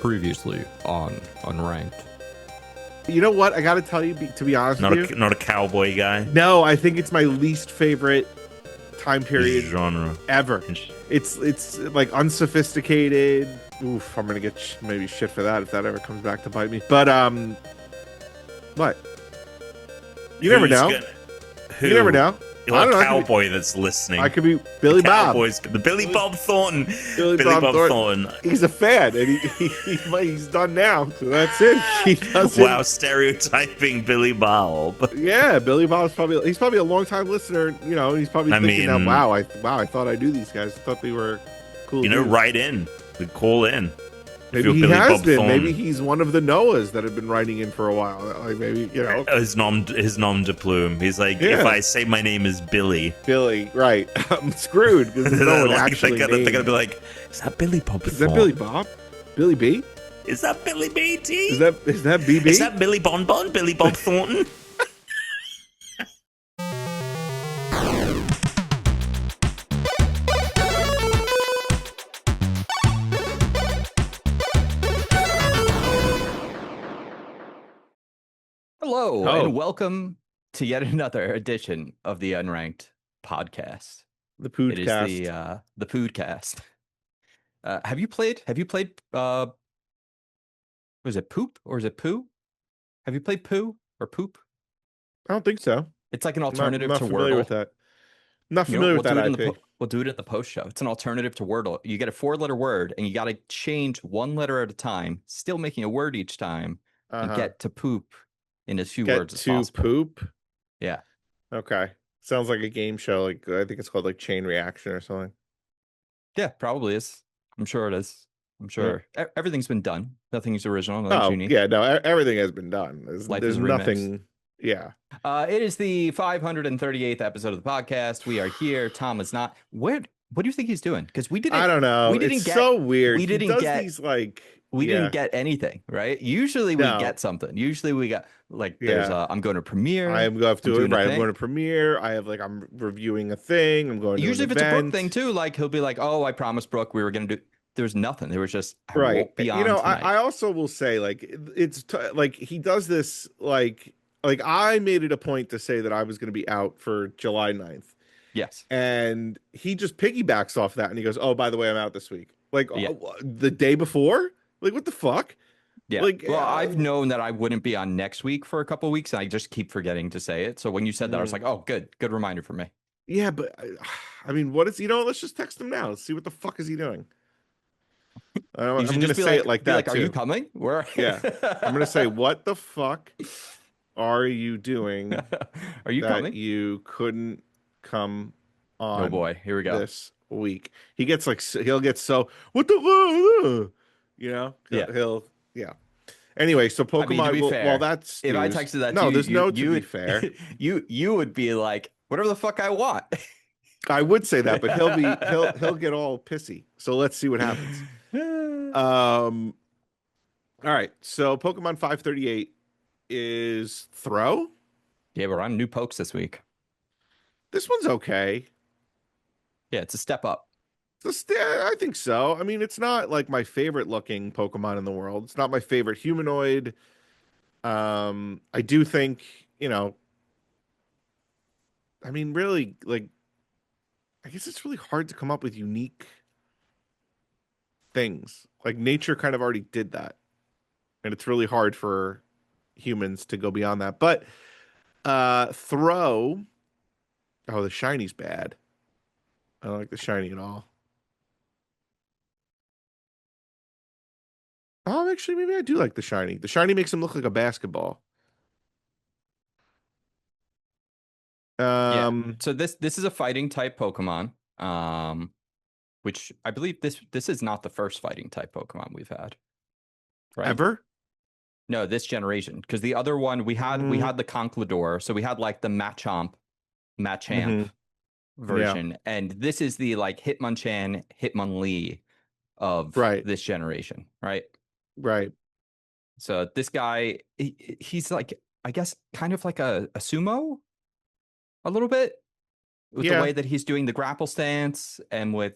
Previously on Unranked. You know what? I got to tell you, to be honest with you. Not a cowboy guy. No, I think it's my least favorite time period Genre ever. It's like unsophisticated. Oof, I'm gonna get maybe shit for that if that ever comes back to bite me. But what? You never know. You never know. You're a cowboy that's listening. I could be Billy Bob. The Billy Bob Thornton. Billy Bob Thornton. He's a fan, and he's done now. So that's it. He does Wow, stereotyping Billy Bob. Yeah, Billy Bob's probably a long time listener. You know, he's probably thinking now, wow, I thought I knew these guys. I thought they were cool. You know, write in. We call in. Maybe he has been. Maybe he's one of the Noahs that have been writing in for a while. Like maybe, you know, his nom de plume. He's like, if I say my name is Billy, right? I'm screwed because no one actually. They're gonna be like, is that Billy Bob? Is that Billy Bob? Billy B? Is that Billy B T? Is that BB? Is that Billy Bon? Billy Bob Thornton? Hello, and welcome to yet another edition of the Unranked podcast. The Poodcast. It is the Poodcast. Have you played was it Poop or is it Poo? Have you played Poo or Poop? I don't think so. It's like an alternative not to familiar Wordle. With that. Not familiar with that IP. We'll do it at the post show. It's an alternative to Wordle. You get a 4-letter word and you got to change one letter at a time, still making a word each time, and get to poop in as few words as possible. Poop? Yeah. Okay. Sounds like a game show. Like I think it's called like Chain Reaction or something. Yeah, probably is. I'm sure it is. I'm sure everything's been done. Nothing's original. Nothing's unique. Yeah, no, everything has been done. There's nothing. Yeah. It is the 538th episode of the podcast. We are here. Tom is not. What do you think he's doing? Because we didn't. I don't know. It's so weird. We didn't get these like. We didn't get anything, right? Usually we get something. Usually we got like there's I'm going to Premiere. I'm going to Premiere. I'm reviewing a thing. I'm going to usually if it's a Brooke thing too, like he'll be like, oh, I promised Brooke we were gonna do. There's nothing. There was just right. You know, I also will say like it's like he does this like I made it a point to say that I was going to be out for July 9th. Yes. And he just piggybacks off that and he goes, oh, by the way, I'm out this week. Like the day before. Like, what the fuck? Yeah. Like, well, I've known that I wouldn't be on next week for a couple of weeks, and I just keep forgetting to say it. So when you said that, I was like, oh, good reminder for me. Yeah, but I mean, what is, let's just text him now. Let's see what the fuck is he doing. I'm going to say it like that, too. Are you coming? Where? Yeah. I'm going to say, what the fuck are you doing? Are you coming? You couldn't come on. Oh, boy. Here we go. This week. He'll get so, what the you know, he'll Anyway, so Pokemon. That's if I texted that. No, to you, there's no to be fair. You would be like, whatever the fuck I want. I would say that, but he'll get all pissy. So let's see what happens. All right. So Pokemon 538 is Throh. Yeah, we're on new pokes this week. This one's okay. Yeah, it's a step up. I think so. I mean, it's not like my favorite looking Pokemon in the world. It's not my favorite humanoid. I do think, I mean, really, like, I guess it's really hard to come up with unique things. Like, nature kind of already did that. And it's really hard for humans to go beyond that. But Throh, the shiny's bad. I don't like the shiny at all. Oh, actually, maybe I do like the shiny. The shiny makes him look like a basketball. So this is a fighting type Pokemon, which I believe this is not the first fighting type Pokemon we've had. Right? Ever? No, this generation. Because the other one we had the Conkeldurr, so we had like the Machamp version, and this is the like Hitmonchan, Hitmonlee of this generation, right? Right. So this guy, he's like, I guess, kind of like a sumo, a little bit, with the way that he's doing the grapple stance and with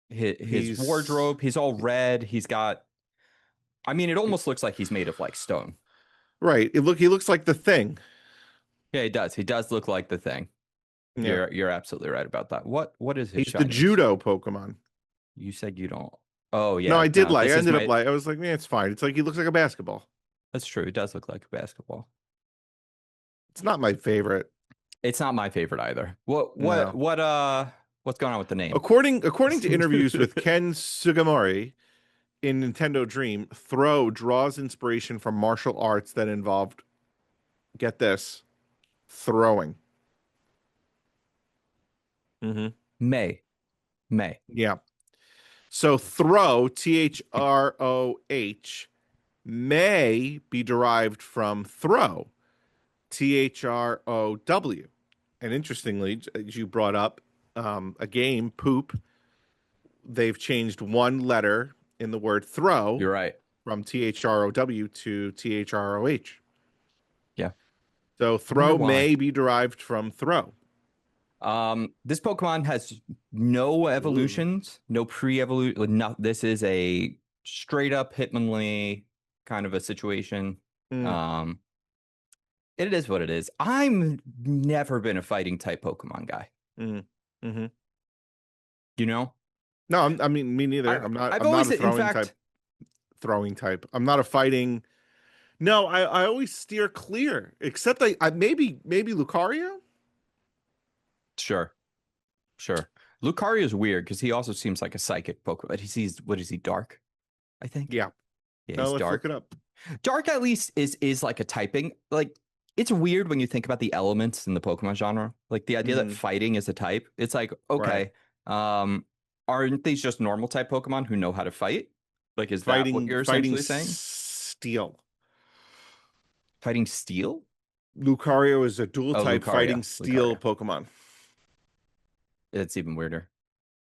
his He's wardrobe. He's all red. He's got. I mean, it almost looks like he's made of like stone. right. He looks like the thing. Yeah, he does. He does look like the thing. Yeah. You're absolutely right about that. What is his He's the shinies? judo Pokemon. You said you don't. Oh No, yeah, I did no, like. this I is ended up my. like. I was like, man, it's fine. It's like he looks like a basketball. That's true. It does look like a basketball. It's not my favorite. It's not my favorite either. No. What's going on with the name? According to interviews with Ken Sugimori in Nintendo Dream, Throh draws inspiration from martial arts that involved, get this, throwing. Mm-hmm. May. May. Yeah. So Throh, Throh, may be derived from throw, Throw. And interestingly, as you brought up, a game, Poop, they've changed one letter in the word throw You're right. from Throw to Throh. Yeah. So I wonder throw why. may be derived from throw. This Pokemon has no Ooh. evolutions, no pre-evolution. No, this is a straight up Hitmonlee kind of a situation. Mm, Um, it is what it is. I'm never been a fighting type Pokemon guy. mm, mm-hmm. You know, No, I mean me neither. I I've I'm not always, a in fact, throwing type. I'm not a fighting. No, I always steer clear. Except I maybe Lucario. sure, sure. Lucario is weird because he also seems like a psychic Pokemon. He's what is he? Dark, I think. Yeah. Yeah, No, he's let's look dark. it up. Dark at least is like a typing. Like it's weird when you think about the elements in the Pokemon genre. Like the idea that Mm, fighting is a type. It's like, right. okay, aren't these just normal type Pokemon who know how to fight? Like, is that what you're Fighting essentially saying? steel. Fighting steel? Lucario is a dual Oh, type fighting Lucario. steel Lucario. Pokemon. It's even weirder.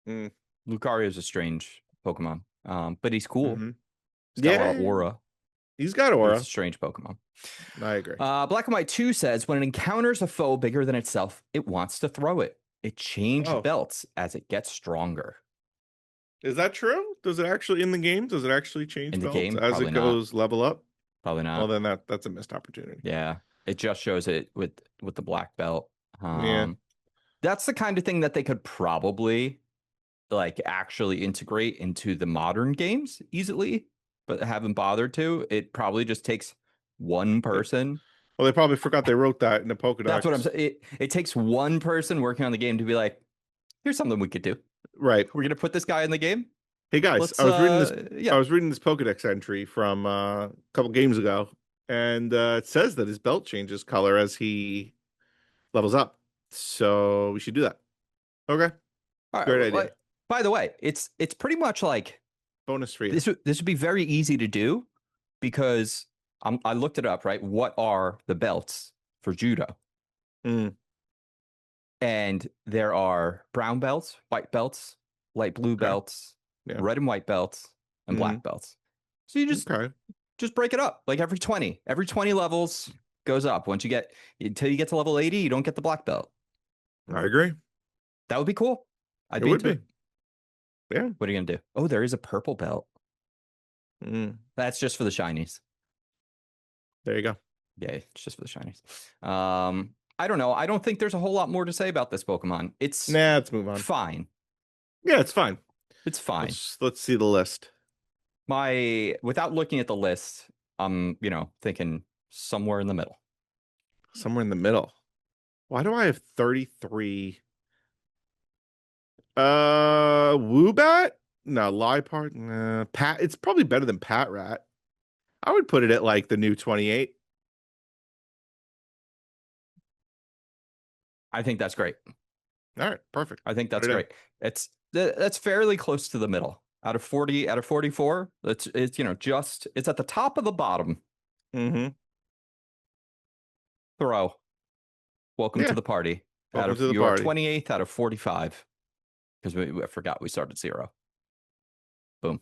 Mm, Lucario is a strange Pokemon. But he's cool. hmm He's got a lot of Yeah, aura, he's got but he's a aura. strange Pokemon. I agree. Black and White 2 says when it encounters a foe bigger than itself, it wants to throw it. It changes Oh, belts as it gets stronger. is that true? Does it actually in the game? Does it actually change In the belts game, as probably it not. goes level up? Probably Well, not. then that's a missed opportunity. Yeah. It just shows it with the black belt. Yeah. That's the kind of thing that they could probably like actually integrate into the modern games easily, but haven't bothered to. It probably just takes one person. Well, they probably forgot they wrote that in the That's what I'm Pokedex. saying. It takes one person working on the game to be like, here's something we could do. Right. We're gonna put this guy in the game. Hey guys, Let's I yeah. was reading this Pokedex entry from a couple games ago, and it says that his belt changes color as he levels up. So we should do that. Okay. All Great right. idea. By the way, it's pretty much like Bonus for you. this would be very easy to do because I looked it up, right? What are the belts for judo? Mm, And there are brown belts, white belts, light blue okay. belts, Yeah. red and white belts, and black belts. So you Okay. just break it up like every 20 levels goes up. Once you get until you get to level 80, you don't get the black belt. I agree. That would be cool. I'd It be would into be. it. Yeah. What are you gonna do? Oh, there is a purple belt. Mm, That's just for the shinies. there you go. Yeah, it's just for the shinies. I don't know. I don't think there's a whole lot more to say about this Pokemon. It's Nah, let's move on. fine. Yeah, it's fine. It's fine. Let's see the list. Without looking at the list, I'm, thinking somewhere in the middle. Somewhere in the middle. Why do I have 33? Woobat? No, Liepard. Nah, Pat. It's probably better than Pat Rat. I would put it at like the new 28. I think that's great. All right, perfect. I think that's great. That's fairly close to the middle. Out of 40, out of 44, it's it's at the top of the bottom. Mm-hmm. Throw. Welcome to the party. Welcome to the you are party. 28th out of 45. Because I forgot we started 0. Boom.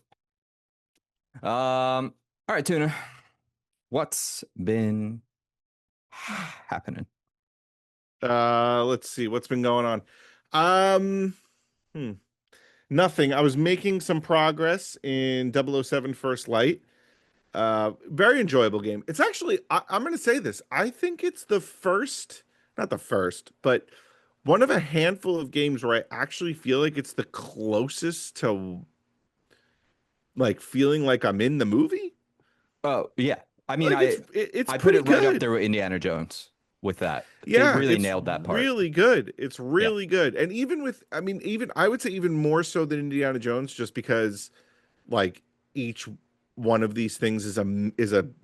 All right, Tuna. What's been happening? Let's see what's been going on. Nothing. I was making some progress in 007 First Light. Very enjoyable game. It's actually, I'm going to say this. I think it's the first, not the first, but one of a handful of games where I actually feel like it's the closest to like feeling like I'm in the movie. Oh yeah, I mean, Like it's I put pretty it right up good. there with Indiana Jones with that. They Yeah, really it's nailed that part. really good. It's Yeah. really good. And even with, I mean, even I would say even more so than Indiana Jones, just because like each one of these things is a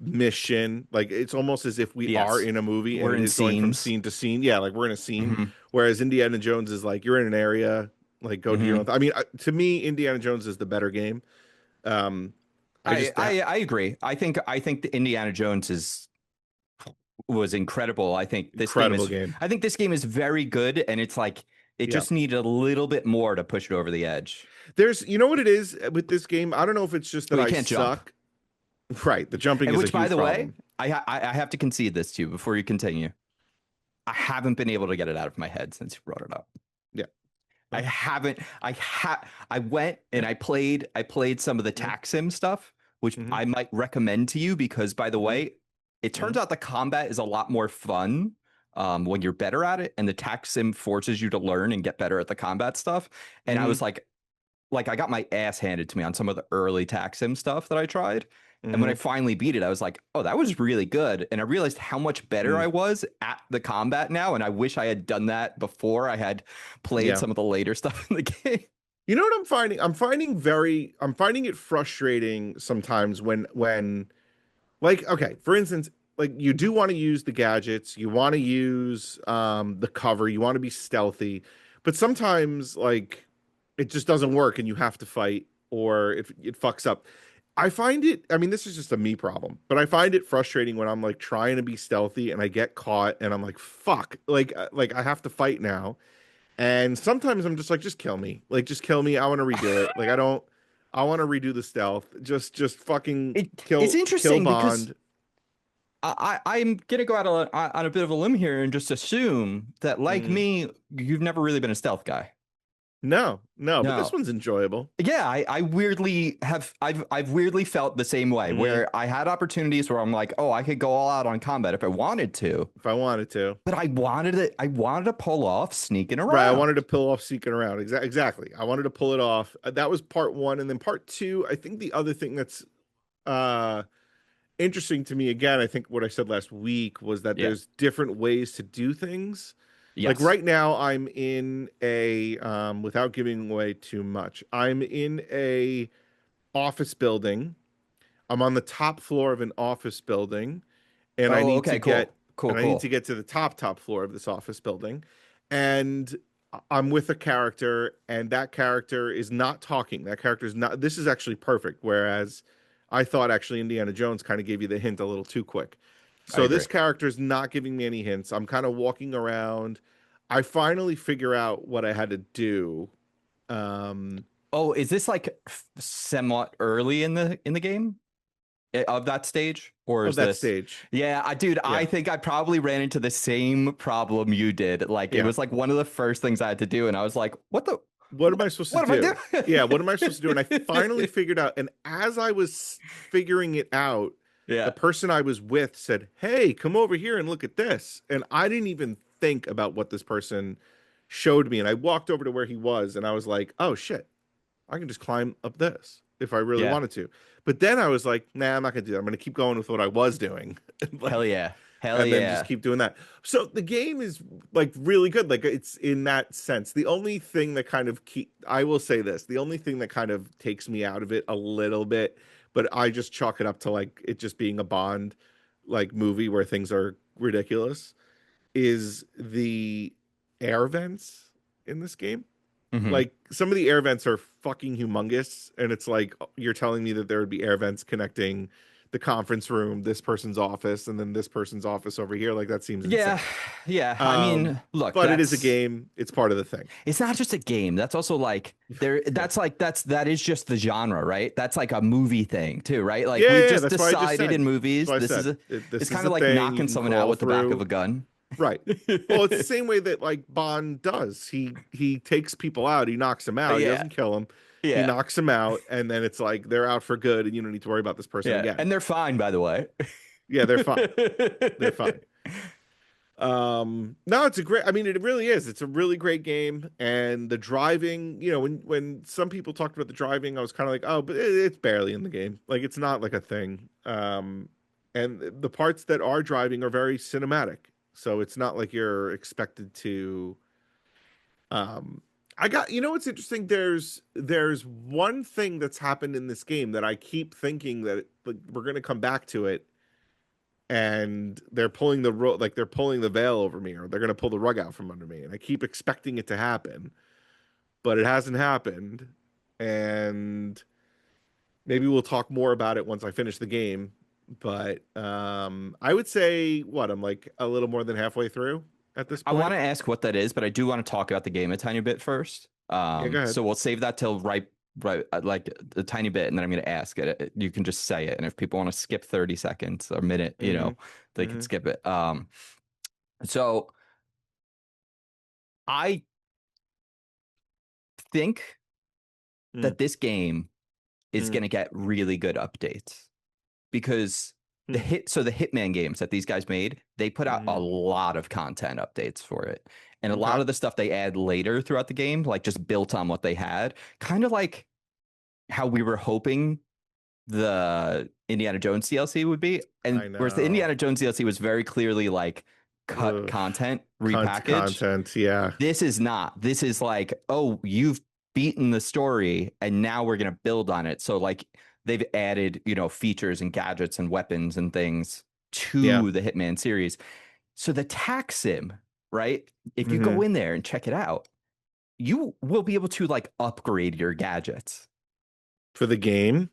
mission. Like it's almost as if we are Yes. in a movie and We're it in is going from scenes. scene to scene. Yeah, like we're in a scene. Hmm. Whereas Indiana Jones is like you're in an area, like go do your Hmm. own. I mean, to me, Indiana Jones is the better game. Um, I just I agree. I think the Indiana Jones was incredible. incredible game. I think this game is very good, and it's like it Yeah. just needed a little bit more to push it over the edge. There's, you know what it is with this game? I don't know if it's just that Well, you I can't jump. suck. Right, the jumping And is a which, by huge the way, problem. I have to concede this to you before you continue. I haven't been able to get it out of my head since you brought it up. Yeah. I Well, haven't. I went yeah. and I played some of the Mm-hmm. tax sim stuff, which Mm-hmm. I might recommend to you because, by the Mm-hmm. way, it Mm-hmm. turns out the combat is a lot more fun when you're better at it, and the tax sim forces you to learn and get better at the combat stuff. And I was Mm-hmm. like I got my ass handed to me on some of the early tax sim stuff that I tried. And when I Mm-hmm. finally beat it, I was like, oh, that was really good. And I realized how much better Mm. I was at the combat now. And I wish I had done that before I had played Yeah. some of the later stuff in the game. You know what I'm finding? I'm finding it frustrating sometimes when like okay, for instance, like you do want to use the gadgets, you want to use the cover, you want to be stealthy, but sometimes like it just doesn't work and you have to fight or it fucks up. I find it, I mean, this is just a me problem, but I find it frustrating when I'm like trying to be stealthy and I get caught and I'm like, fuck, like I have to fight now. And sometimes I'm just like, just kill me. Like, just kill me. I want to redo it. Like, I want to redo the stealth. Just fucking It's kill interesting because Bond. I'm gonna go out on a bit of a limb here and just assume that, like Mm, me, you've never really been a stealth guy. no, no, but this No. one's enjoyable. Yeah, I weirdly I've weirdly felt the same way Hmm. where I had opportunities where I'm like, oh, I could go all out on combat if I wanted to, If I wanted to. but I wanted to pull off sneaking Right, I around. wanted to pull off Seeking Around. Exactly. I wanted to pull it off. That was part one. And then part two, I think the other thing that's uh interesting to me, again, I think what I said last week was that Yeah. there's different ways to do things. Like Yes. right now, I'm in a without giving away too much. I'm in a office building. I'm on the top floor of an office building, and I Oh, need to okay, cool. Cool, cool. get to the top floor of this office building, and I'm with a character, and that character is not talking. That character is not. This is actually perfect. Whereas I thought actually Indiana Jones kind of gave you the hint a little too quick. I So agree. this character is not giving me any hints. I'm kind of walking around. I finally figure out what I had to do. Um, Oh, is this like somewhat early in the game of that stage, or of is that this? stage. Yeah, dude, I Yeah, think I probably ran into the same problem you did. Like it yeah. was like one of the first things I had to do, and I was like, What am I supposed to what am I do? doing? Yeah, what am I supposed to do? And I finally figured out. And as I was figuring it out, the Yeah. person I was with said, "Hey, come over here and look at this." And I didn't even think about what this person showed me. And I walked over to where he was, and I was like, "Oh shit, I can just climb up this if I really Yeah. wanted to." But then I was like, "Nah, I'm not gonna do that. I'm gonna keep going with what I was doing." Hell Like, yeah. Hell and then just yeah. keep doing that. So the game is like really good. Like it's in that sense. The only thing that kind of I will say this, the only thing that kind of takes me out of it a little bit, but I just chalk it up to like it just being a Bond like movie where things are ridiculous, is the air vents in this game. Hmm. Like some of the air vents are fucking humongous, and it's like you're telling me that there would be air vents connecting the conference room, this person's office, and then this person's office over here. Like that seems Yeah. insane. Yeah. I Um, mean, look, but it is a game. It's part of the thing. it's not just a game. That's also like Yeah, that is just the genre, right? That's like a movie thing too, right? Like yeah, we've yeah. just That's why I just decided said. in That's movies, why I this is said a this it's is kind the of like thing. You knocking can someone out crawl with the back of through. a gun. Right. Well, it's the same way that like Bond does. He takes people out, he knocks them out, he Yeah. doesn't kill them. He Yeah. knocks them out, and then it's like they're out for good, and you don't need to worry about this person Yeah. again. And they're fine, by the way. Yeah, they're fine. They're fine. No, it's a great, I mean, it really is. It's a really great game. And the driving, when some people talked about the driving, I was kind of like, oh, but it's barely in the game. Like it's not like a thing. And the parts that are driving are very cinematic. So it's not like you're expected to I got, what's interesting, there's one thing that's happened in this game that I keep thinking that like we're going to come back to it, and they're pulling like they're pulling the veil over me, or they're going to pull the rug out from under me, and I keep expecting it to happen, but it hasn't happened. And maybe we'll talk more about it once I finish the game. But I would say I'm like a little more than halfway through at this I want point. to ask what that is, but I do want to talk about the game a tiny bit first. Yeah, go ahead. So we'll save that till right, like a tiny bit, and then I'm going to ask it. You can just say it, and if people want to skip 30 seconds or a minute, Hmm. they can skip it. So I think Mm. that this game is Mm. going to get really good updates because Mm. the Hitman games that these guys made, they put out a Mhm. lot of content updates for it. And a Okay. lot of the stuff they add later throughout the game, like just built on what they had, kind of like how we were hoping the Indiana Jones DLC would be. And I whereas the know. Indiana Jones DLC was very clearly like cut Ugh. content, repackaged. Content, yeah. This is not. This is like, oh, you've beaten the story and now we're going to build on it. So like they've added, features and gadgets and weapons and things Yeah. to the Hitman series. So the tax sim, right? If you go Hmm. in there and check it out, you will be able to like upgrade your gadgets. For the game.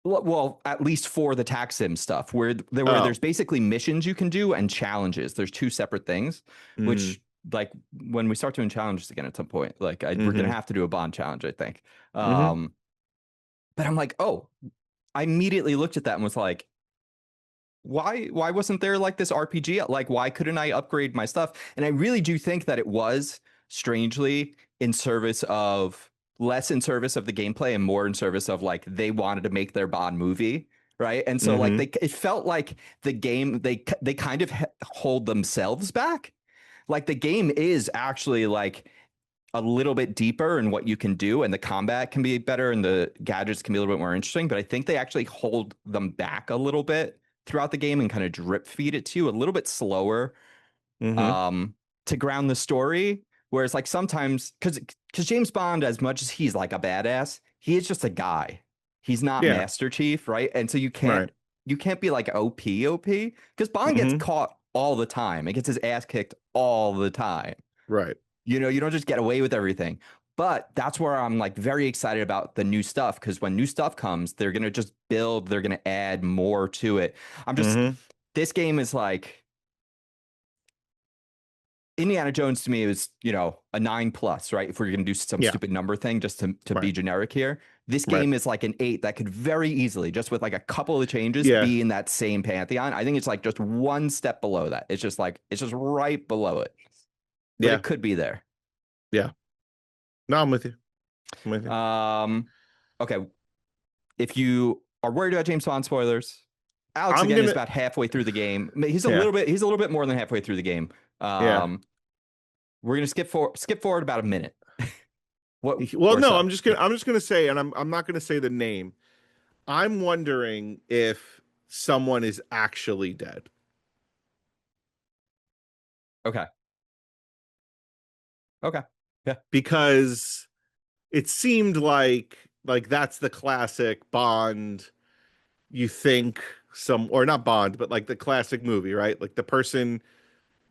Well, at least for the tax sim stuff, where Oh. there's basically missions you can do and challenges. There's two separate things, Mm. which like when we start doing challenges again at some point, like we're gonna Hmm. have to do a bond challenge, I think. Hmm. But I'm like, oh, I immediately looked at that and was like, why wasn't there like this RPG? Like, why couldn't I upgrade my stuff? And I really do think that it was strangely in service of less in service of the gameplay and more in service of like they wanted to make their Bond movie, right? And so like Hmm. it felt like the game they kind of hold themselves back. Like the game is actually like a little bit deeper in what you can do, and the combat can be better, and the gadgets can be a little bit more interesting. But I think they actually hold them back a little bit throughout the game and kind of drip feed it to you a little bit slower Hmm. um, to ground the story. Whereas like sometimes, because James Bond, as much as he's like a badass, he is just a guy. He's not Yeah. Master Chief, right? And so Right. you can't be like OP because Bond gets Hmm. caught all the time. It gets his ass kicked all the time. Right. You don't just get away with everything. But that's where I'm like very excited about the new stuff because when new stuff comes, they're gonna just build, they're gonna add more to it. Hmm. This game is like Indiana Jones to me is, a 9+, right? If we're gonna do some Yeah. stupid number thing just to Right. be generic here. This Right. game is like an 8 that could very easily, just with like a couple of changes, Yeah. be in that same pantheon. I think it's like just one step below that. It's just right below it. But Yeah. it could be there. Yeah. No, I'm with you. I'm with you. Okay. If you are worried about James Bond spoilers, Alex I'm again is gonna. about halfway through the game. He's Yeah. he's a little bit more than halfway through the game. Yeah. We're gonna skip forward about a minute. What Well, or no, so? I'm just gonna say, and I'm not gonna say the name. I'm wondering if someone is actually dead. Okay. Okay. Yeah. Because it seemed like that's the classic Bond. You think some, or not Bond, but like the classic movie, right? Like the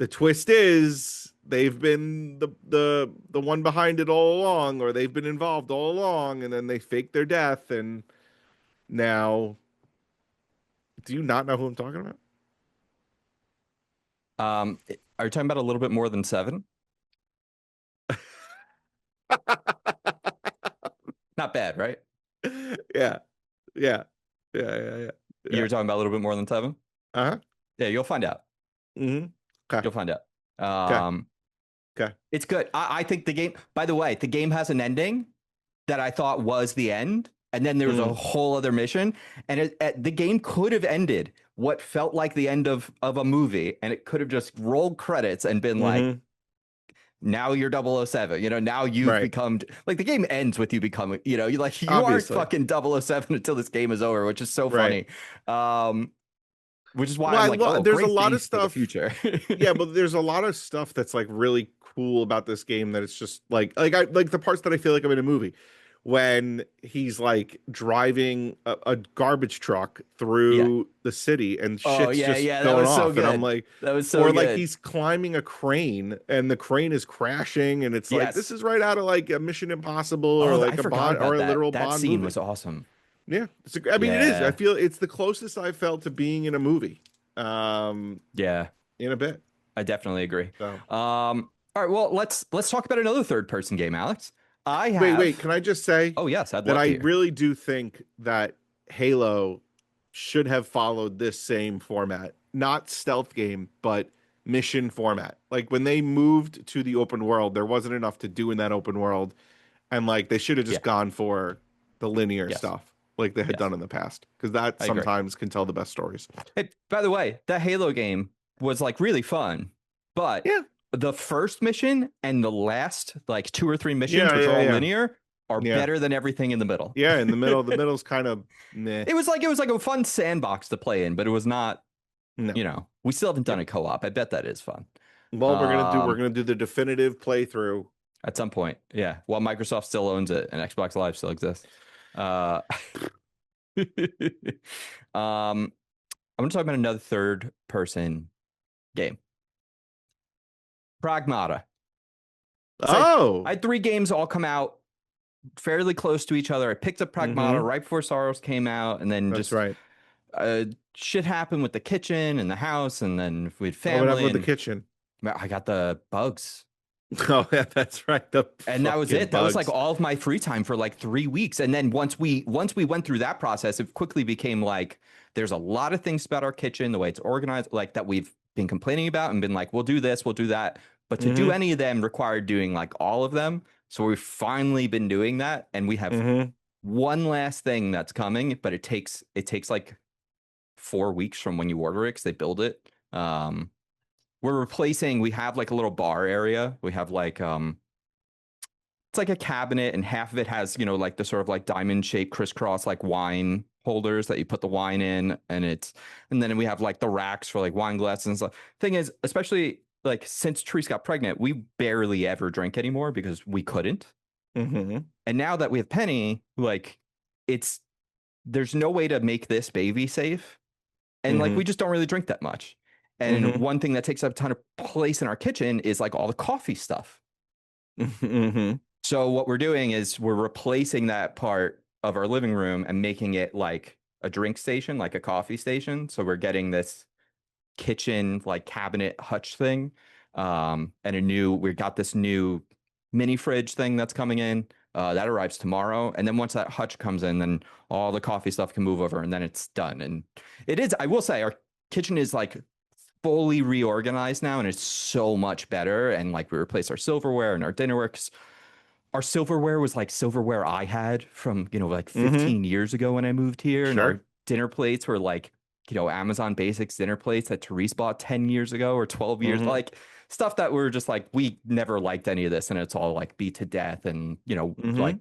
twist is they've been the one behind it all along, or they've been involved all along, and then they fake their death, and now, do you not know who I'm talking about? Are you talking about a little bit more than 7? Not bad, right? Yeah, yeah, yeah. Yeah. You're talking about a little bit more than 7? Uh-huh. Yeah, you'll find out. Hmm. Okay. You'll find out. Okay. Um, Okay. it's good. I think the game, by the way, the game has an ending that I thought was the end. And then there was a whole other mission. And the game could have ended what felt like the end of a movie. And it could have just rolled credits and been like, now you're 007. You know, now you've Right. become like the game ends with you becoming, you know, you like you aren't Obviously. fucking 007 until this game is over, which is so Right. funny. Which is why Well, I'm like, oh, there's a great lot of base for the stuff. future. Yeah, but there's a lot of stuff that's like really cool about this game that it's just I like the parts that I feel like I'm in a movie when he's like driving a garbage truck Yeah. through the city and Oh shit's yeah, just yeah. That going was so off and I'm good. like, That was so or like good. he's climbing a crane and the crane is crashing and it's like this Yes. is right out of like a Mission Impossible or Oh, like I a forgot Bond or about a that. literal That Bond scene movie. was awesome. Yeah, I mean it is. I Yeah. feel it's the closest I've felt to being in a movie. Um, Yeah. in a bit. I definitely agree. So All right, well, let's talk about another third person game, Alex. I wait, have can I just say Oh yes, I'd that love I to hear. really do think that Halo should have followed this same format, not stealth game, but mission format. Like when they moved to the open world, there wasn't enough to do in that open world, and like they should have Yeah. just gone for the linear Yes. stuff like they had Yes. done in the past, because that I agree. sometimes can tell the best stories. Hey, by the way, that Halo game was like really fun, but Yeah, the first mission and the last like two or three missions, yeah, which are yeah, all yeah, linear, are yeah, better than everything in the middle. yeah. In the middle, the middle's kind of meh. It was like a fun sandbox to play in, but it was not, No. we still haven't done Yep. a co-op. I bet that is fun. Well, we're Um, gonna do the definitive playthrough. at some point, yeah. While Microsoft still owns it and Xbox Live still exists. Uh, I'm going to talk about another third person game. Pragmata. Oh, I had three games all come out fairly close to each other. I picked up Pragmata right before Sorrows came out, and then that's just right. shit happened with the kitchen and the house, and then we had Oh, what happened family, with the and kitchen? I got the bugs. Oh, yeah, that's right. The And that was fucking it. That was like bugs. all of my free time for like 3 weeks. And then once we went through that process, it quickly became like there's a lot of things about our kitchen, the way it's organized, like that we've been complaining about and been like, we'll do this, we'll do that. But to do any of them required doing like all of them. So we've finally been doing that, and we have one last thing that's coming, but it takes like 4 weeks from when you order it because they build it. We have like a little bar area. We have like it's like a cabinet, and half of it has, like the sort of like diamond shaped crisscross like wine holders that you put the wine in, and then we have like the racks for like wine glasses and stuff. Thing is, especially like since Therese got pregnant, we barely ever drink anymore because we couldn't. And now that we have Penny, like there's no way to make this baby safe. And like we just don't really drink that much. And one thing that takes up a ton of place in our kitchen is like all the coffee stuff. So what we're doing is we're replacing that part of our living room and making it like a drink station, like a coffee station. So we're getting this kitchen like cabinet hutch thing, and we got this new mini fridge thing that's coming in. That arrives tomorrow, and then once that hutch comes in, then all the coffee stuff can move over, and then it's done. And I will say, our kitchen is like fully reorganized now, and it's so much better. And like we replaced our silverware and our dinnerware, 'cause our silverware was like silverware I had from, like 15 years ago when I moved here. And Sure. our dinner plates were like, Amazon Basics dinner plates that Therese bought 10 years ago or 12 years, like stuff that we're just like, we never liked any of this. And it's all like beat to death. And, like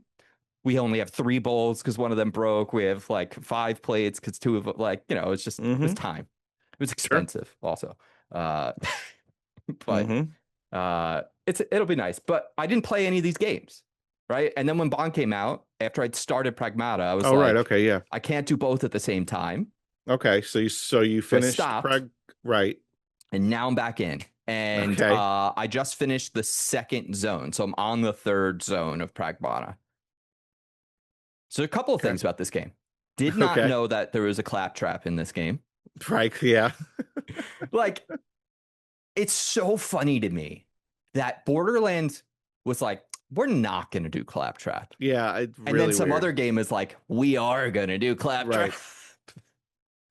we only have 3 bowls because one of them broke. We have like 5 plates because 2 of them, like, it's just, it was time. It was expensive also. But it'll be nice. But I didn't play any of these games, right? And then when Bond came out, after I'd started Pragmata, I was right. Okay. Yeah. I can't do both at the same time. Okay. So you So I finished stopped, right. and now I'm back in. And Okay. I just finished the second zone, so I'm on the third zone of Pragmata. So a couple of things about this game. Did not know that there was a claptrap in this game. Right. Yeah. Like, it's so funny to me that Borderlands was like, we're not going to do claptrap. Yeah. It's really and then some weird. other game is like, we are going to do claptrap. Right.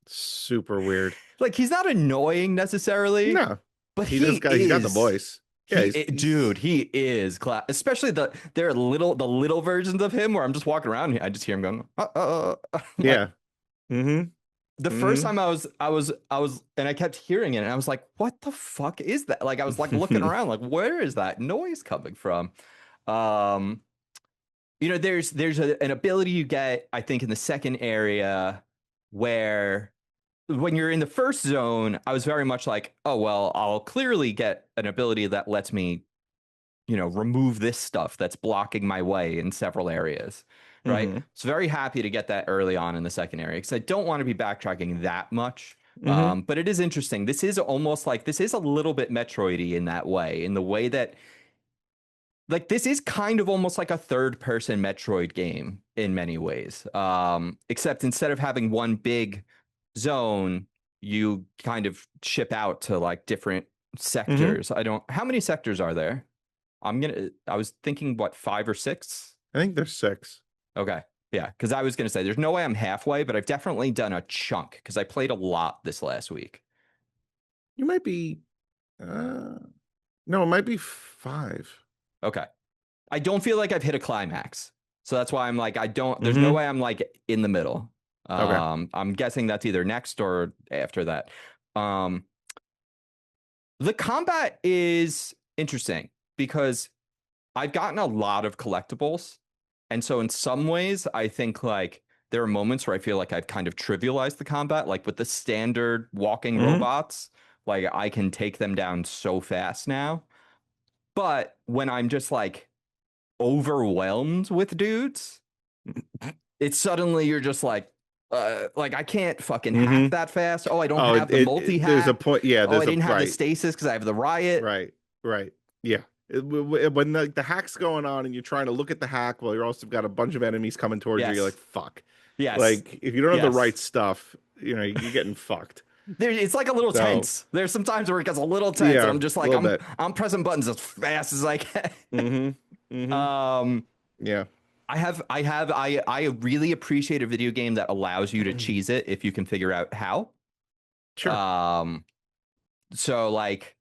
Super weird. Like, he's not annoying necessarily. No. but He's got the voice. Yeah, Dude, he is class. Especially the little versions of him where I'm just walking around. I just hear him going, yeah. The first time I was, and I kept hearing it, and I was like, "What the fuck is that?" Like I was like looking around, like, "Where is that noise coming from?" There's an ability you get, I think, in the second area where when you're in the first zone, I was very much like, "Oh well, I'll clearly get an ability that lets me, remove this stuff that's blocking my way in several areas." Right. So very happy to get that early on in the second area because I don't want to be backtracking that much. But it is interesting. This is almost like this is a little bit Metroidy in that way, in the way that like this is kind of almost like a third person Metroid game in many ways. Except instead of having one big zone, you kind of ship out to like different sectors. How many sectors are there? I was thinking, what, 5 or 6? I think there's 6. Okay. Yeah. Because I was going to say, there's no way I'm halfway, but I've definitely done a chunk because I played a lot this last week. You might be, no, it might be 5. Okay. I don't feel like I've hit a climax. So that's why I'm like, there's no way I'm like in the middle. Okay. I'm guessing that's either next or after that. The combat is interesting because I've gotten a lot of collectibles. And so in some ways, I think like there are moments where I feel like I've kind of trivialized the combat, like with the standard walking robots, like I can take them down so fast now. But when I'm just like overwhelmed with dudes, it's suddenly you're just like I can't fucking hack that fast. Oh, I don't have the multi-hack. There's a point. Yeah. I didn't have the stasis because I have the riot. Right. Yeah. When the hack's going on and you're trying to look at the hack while you're also got a bunch of enemies coming towards you, you're like, fuck. Yes. Like if you don't have the right stuff, you're getting fucked. It's like a little tense. There's some times where it gets a little tense, and I'm just like, I'm pressing buttons as fast as I can. Yeah. I really appreciate a video game that allows you to cheese it if you can figure out how. Sure. So like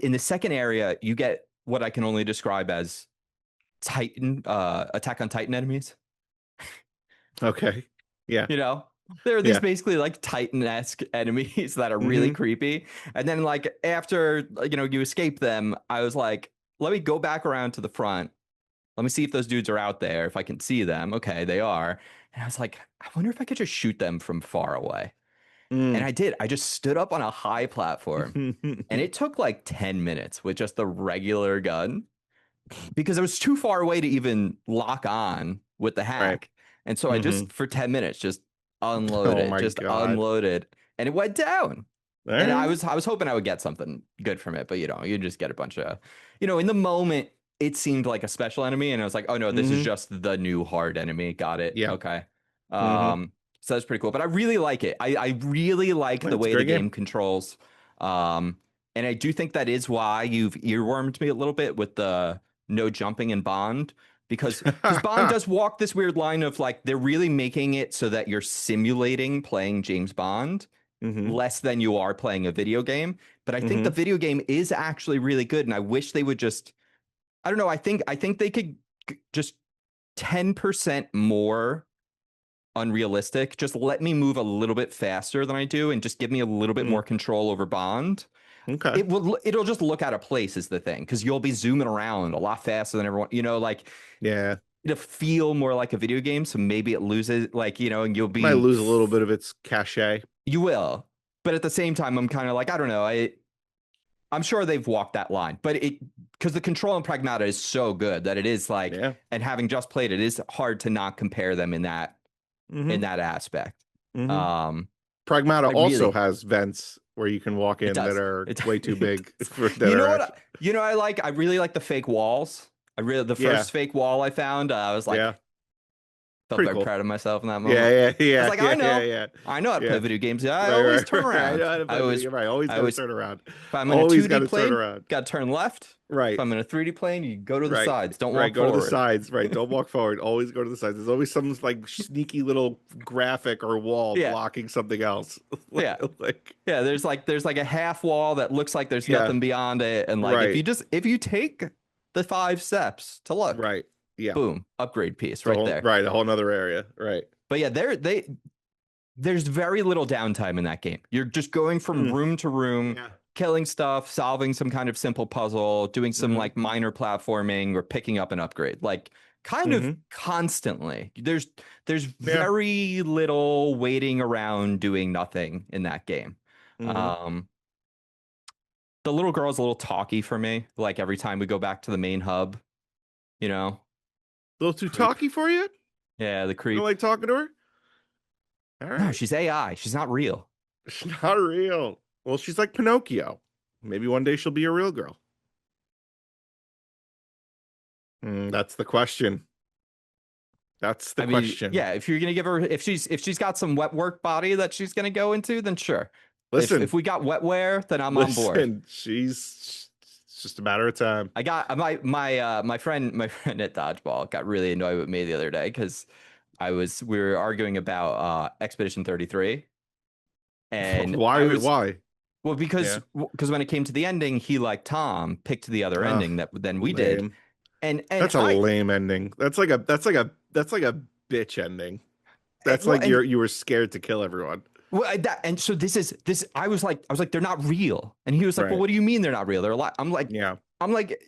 in the second area, you get what I can only describe as Attack on Titan enemies. Okay. Yeah. There are these basically like Titan-esque enemies that are really creepy. And then like after, you escape them, I was like, let me go back around to the front. Let me see if those dudes are out there, if I can see them. Okay, they are. And I was like, I wonder if I could just shoot them from far away. And I did. I just stood up on a high platform and it took like 10 minutes with just the regular gun because it was too far away to even lock on with the hack. Right. And so I just, for 10 minutes, just unloaded, unloaded, and it went down. Right. And I was hoping I would get something good from it, but you just get a bunch of, in the moment, it seemed like a special enemy, and I was like, oh no, this is just the new hard enemy. Got it. Yeah. Okay. So that's pretty cool. But I really like it. I really like the way the game controls. And I do think that is why you've earwormed me a little bit with the no jumping in Bond. Because Bond does walk this weird line of like, they're really making it so that you're simulating playing James Bond less than you are playing a video game. But I think the video game is actually really good. And I wish they would just, I don't know. I think they could just 10% more unrealistic. Just let me move a little bit faster than I do and just give me a little bit more control over Bond. Okay. It'll just look out of place is the thing, because you'll be zooming around a lot faster than everyone, yeah, it'll feel more like a video game. So maybe it loses, and you'll might lose a little bit of its cachet. You will. But at the same time, I'm kind of like, I don't know. I'm sure they've walked that line, but because the control in Pragmata is so good that it is like, and having just played it is hard to not compare them in that aspect. Pragmata also has vents where you can walk in that are way too big for that. I like? I really like the fake walls. The first fake wall I found, I was like, Felt Pretty very cool. proud of myself in that Yeah, moment. yeah, I was yeah, like, yeah, yeah, yeah. I know how to play Yeah. video games. Yeah, I Right, always right, turn right. I around. know how to play video. Right. Always I got to always, turn around. if I'm in a Always got 2D to turn plane, around. got to turn left. If Right. I'm in a 3D plane, you go to the Right. sides. Don't Right. walk Go to the forward. sides. Right. Don't walk forward. Always go to the sides. There's always some like sneaky little graphic or wall Yeah, blocking something else. yeah, like, yeah. There's like a half wall that looks like there's yeah. nothing beyond it, and like Right. if you take the 5 steps to look, Right. Yeah. boom, upgrade piece It's a right whole, there. right. A whole nother area. Right. But yeah, there's very little downtime in that game. You're just going from Mm. room to room, Yeah. killing stuff, solving some kind of simple puzzle, doing some Mm-hmm. like minor platforming or picking up an upgrade. Like kind of Mm-hmm. constantly. There's Yeah. very little waiting around doing nothing in that game. Mm-hmm. Um the little girl's a little talky for me. Like every time we go back to the main hub, you know, A little too creep. talky for you? Yeah, the You creep. don't like talking to her? All No, right. she's AI. She's not real. She's not real. Well, she's like Pinocchio. Maybe one day she'll be a real girl. That's the question. That's the I mean, question. yeah, if you're gonna give her if she's got some wet work body that she's gonna go into, then sure. Listen, If we got wetware, then I'm on board. listen. It's just a matter of time. I got my friend at Dodgeball got really annoyed with me the other day because we were arguing about Expedition 33. And Why? I was Why? well Yeah. because when it came to the ending, he like Tom picked the other Oh, ending that then we did. lame. And That's a lame ending. That's like a bitch ending. That's well, like you were scared to kill everyone. Well, and so this. I was like, they're not real, and he was like, well, Right. what do you mean they're not real? They're alive. Yeah. I'm like,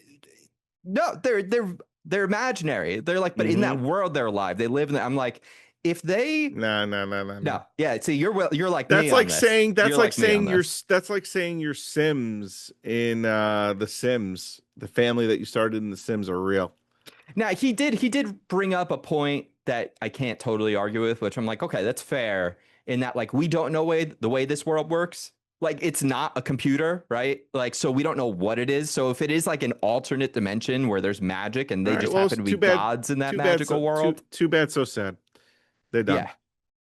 no, they're imaginary. They're like, but in that world, they're alive. They live in. I'm like, if they No. yeah. See, you're like That's me like on this. saying You're like me on this. that's like saying your Sims in The Sims, the family that you started in The Sims are real. Now he did bring up a point that I can't totally argue with, which I'm like, okay, that's fair. In that, like, we don't know the way this world works. Like, it's not a computer, right? Like, so we don't know what it is. So if it is like an alternate dimension where there's magic and they just happen to be gods in that magical world, too bad, so sad. They're done. yeah.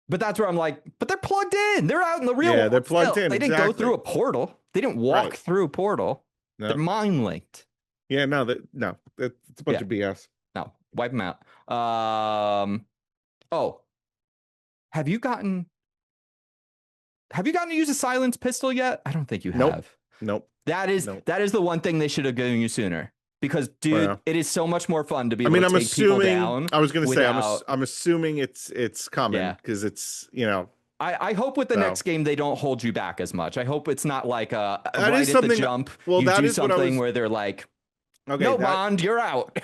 But that's where I'm like, but they're plugged in. They're out in the real world. Yeah, they're plugged still. in. They didn't go through a portal. They didn't walk through a portal. No. They're mind linked. Yeah, no, it's a bunch of BS. No, wipe them out. Oh, have you gotten to use a silenced pistol yet? I don't think you have. Nope. That is the one thing they should have given you sooner. Because, dude, it is so much more fun to be able to take people down. I was going to say, I'm assuming it's coming because it's, I hope with the next game they don't hold you back as much. I hope it's not like right at the jump. Well, you do something where they're like, okay, no, Bond, you're out.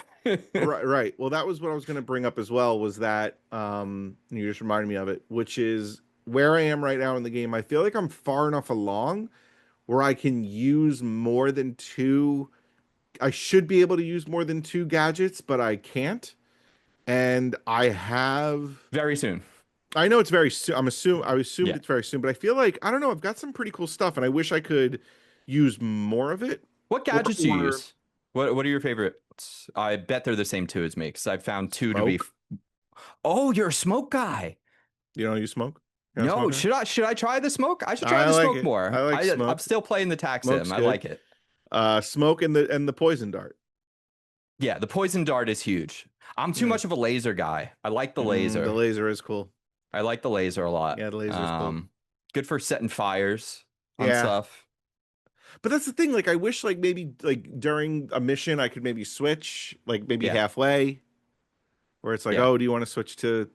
Right. Well, that was what I was going to bring up as well. Was that you just reminded me of it, which is where I am right now in the game. I feel like I'm far enough along where I can use more than two. I should be able to use more than two gadgets, but I can't. And I have very soon. I know it's very soon. I assumed it's very soon, but I feel like I don't know. I've got some pretty cool stuff, and I wish I could use more of it. What gadgets do you use? What are your favorites? I bet they're the same two as me because I've found two to be. Oh, you're a smoke guy. You don't use smoke? No, should I try the smoke? I should try the smoke more. I like smoke. I'm still playing the tax sim. I like it. Smoke and the poison dart. Yeah, the poison dart is huge. I'm too much of a laser guy. I like the laser. The laser is cool. I like the laser a lot. Yeah, the laser is cool. Good for setting fires on stuff. But that's the thing. Like, I wish, like, maybe like during a mission, I could maybe switch, like maybe halfway, where it's like, oh, do you want to switch to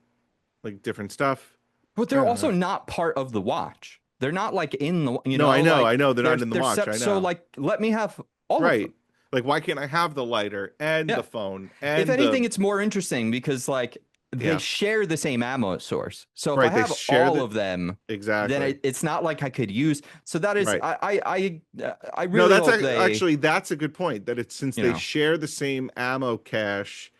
like different stuff? But they're also not part of the watch. They're not like in the No, I know they're not in the watch. I know. So like, let me have all of them. Like, why can't I have the lighter and the phone? And if anything, it's more interesting because like they share the same ammo source. So if I have all of them, then it's not like I could use. So that is I really actually that's a good point. That it's since they share the same ammo cache,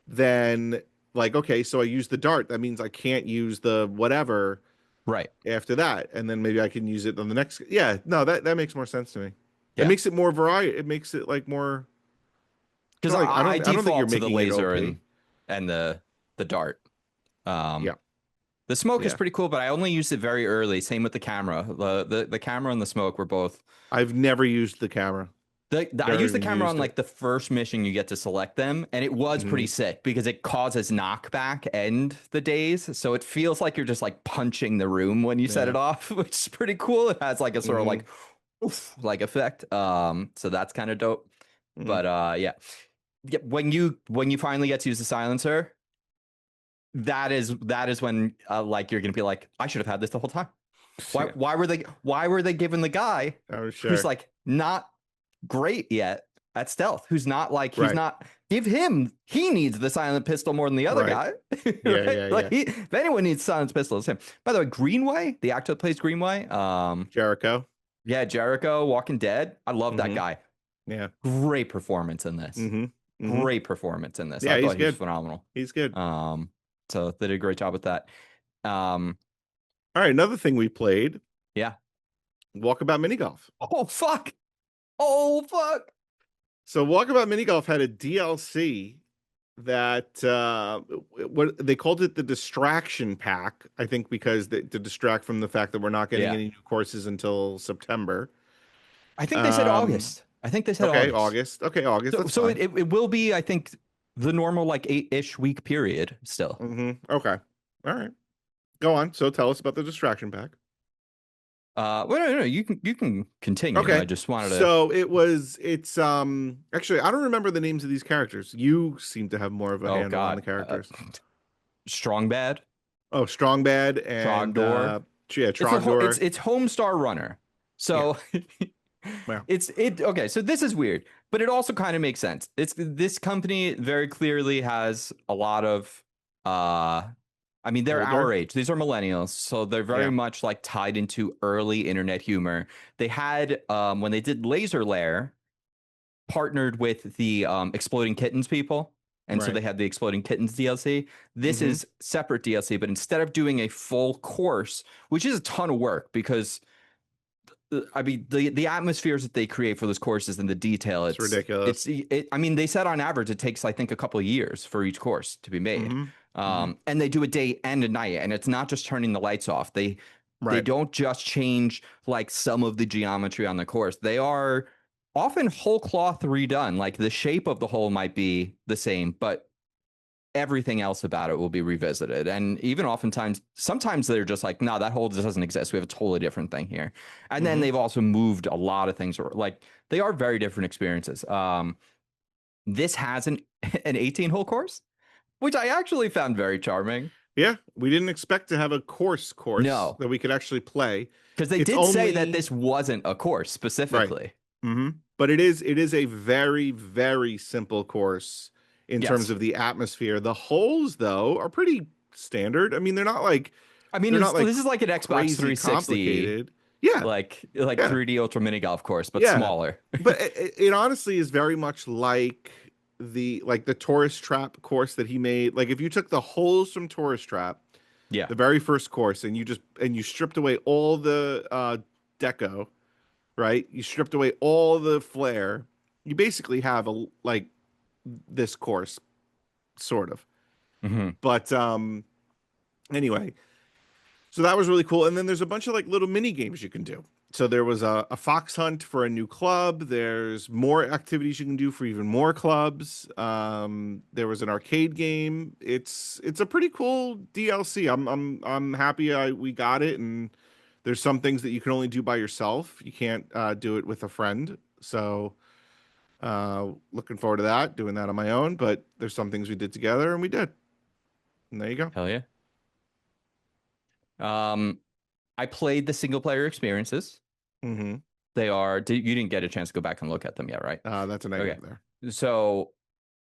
then like okay, so I use the dart. That means I can't use the whatever after that, and then maybe I can use it on the next. Yeah, no, that makes more sense to me. It makes it more variety. It makes it like more. Because I don't think you're making the laser and the dart. Um, Yeah. the smoke is Yeah. pretty cool, but I only used it very early. Same with the camera. The camera and the smoke were both. I've never used the camera. I Never used the even camera on used it. like the first mission you get to select them, and it was pretty Hmm. sick because it causes knockback and the days. So it feels like you're just like punching the room when you set Yeah. it off, which is pretty cool. It has like a sort of Hmm. like oof like effect. So that's kind of dope. Hmm. But yeah. Yeah, when you finally get to use the silencer, that is when like you're gonna be like, I should have had this the whole time. Why Yeah. why were they giving the guy Oh, who's sure. like not great yet at stealth, who's not like he's Right. not give him he needs the silent pistol more than the other Right. guy. Yeah. Right? Yeah. Like Yeah. if anyone needs silent pistol, it's him. By the way, Greenway, the actor that plays Greenway, Jericho. yeah, Jericho, Walking Dead. I love that Hmm. guy. Yeah. Great performance in this. Hmm. Hmm. Great performance in this. I Yeah. He's thought he was good. phenomenal. He's good. So they did a great job with that. Um, All right. Another thing we played, yeah. Walkabout Mini Golf. Oh fuck. Oh fuck. So Walkabout Mini Golf had a DLC that what they called it the distraction pack, I think because to distract from the fact that we're not getting Yeah. any new courses until September. I think they said Um, August. I think they said okay, August. August. Okay, August. So That's so fine. it will be, I think, the normal like 8-ish week period still. Okay. All right. Go on. So tell us about the distraction pack. Well, no, you can continue. I Okay. just wanted to. So it's actually I don't remember the names of these characters. You seem to have more of a Oh handle on the God, characters. Strong Bad, Oh, Strong Bad and Trogdor. yeah, It's Trogdor. it's Homestar Runner. Yeah. So Well. okay. So this is weird, but it also kind of makes sense. It's this company very clearly has a lot of I mean, they're our Older. age. These are millennials, so they're very Yeah. much like tied into early internet humor. They had when they did Laser Lair, partnered with the Exploding Kittens people. And so Right. they had the Exploding Kittens DLC. This Hmm. is separate DLC, but instead of doing a full course, which is a ton of work because I mean the atmospheres that they create for those courses and the detail, It's ridiculous. I mean they said on average it takes I think a couple of years for each course to be made. Hmm. Hmm. And they do a day and a night, and it's not just turning the lights off. They Right. don't just change like some of the geometry on the course. They are often whole cloth redone. Like the shape of the hole might be the same, but everything else about it will be revisited. And even oftentimes, sometimes they're just like, no, that hole just doesn't exist. We have a totally different thing here. And then Hmm. they've also moved a lot of things. Like they are very different experiences. This has an 18 hole course, which I actually found very charming. Yeah, we didn't expect to have a course No, that we could actually play. because they It's did say that only this wasn't a course right. specifically. Hmm. But it is a very, very simple course in terms Yes. of the atmosphere. The holes, though, are pretty standard. I mean, I mean, they're not like this is like an Xbox crazy 360, complicated. Yeah, like yeah, 3D Ultra Mini Golf course, but yeah. smaller. But it honestly is very much like the tourist trap course that he made. Like if you took the holes from Tourist Trap, Yeah. the very first course, and you stripped away all the deco, right? You stripped away all the flair. You basically have like this course, sort of. Hmm. But anyway, so that was really cool. And then there's a bunch of like little mini games you can do. So there was a fox hunt for a new club. There's more activities you can do for even more clubs. There was an arcade game. It's a pretty cool DLC. I'm happy we got it. And there's some things that you can only do by yourself. You can't do it with a friend. So looking forward to that. Doing that on my own. But there's some things we did together, and we did. And there you go. Hell yeah. I played the single player experiences. Mm-hmm. You didn't get a chance to go back and look at them yet, right? That's a negative there. So,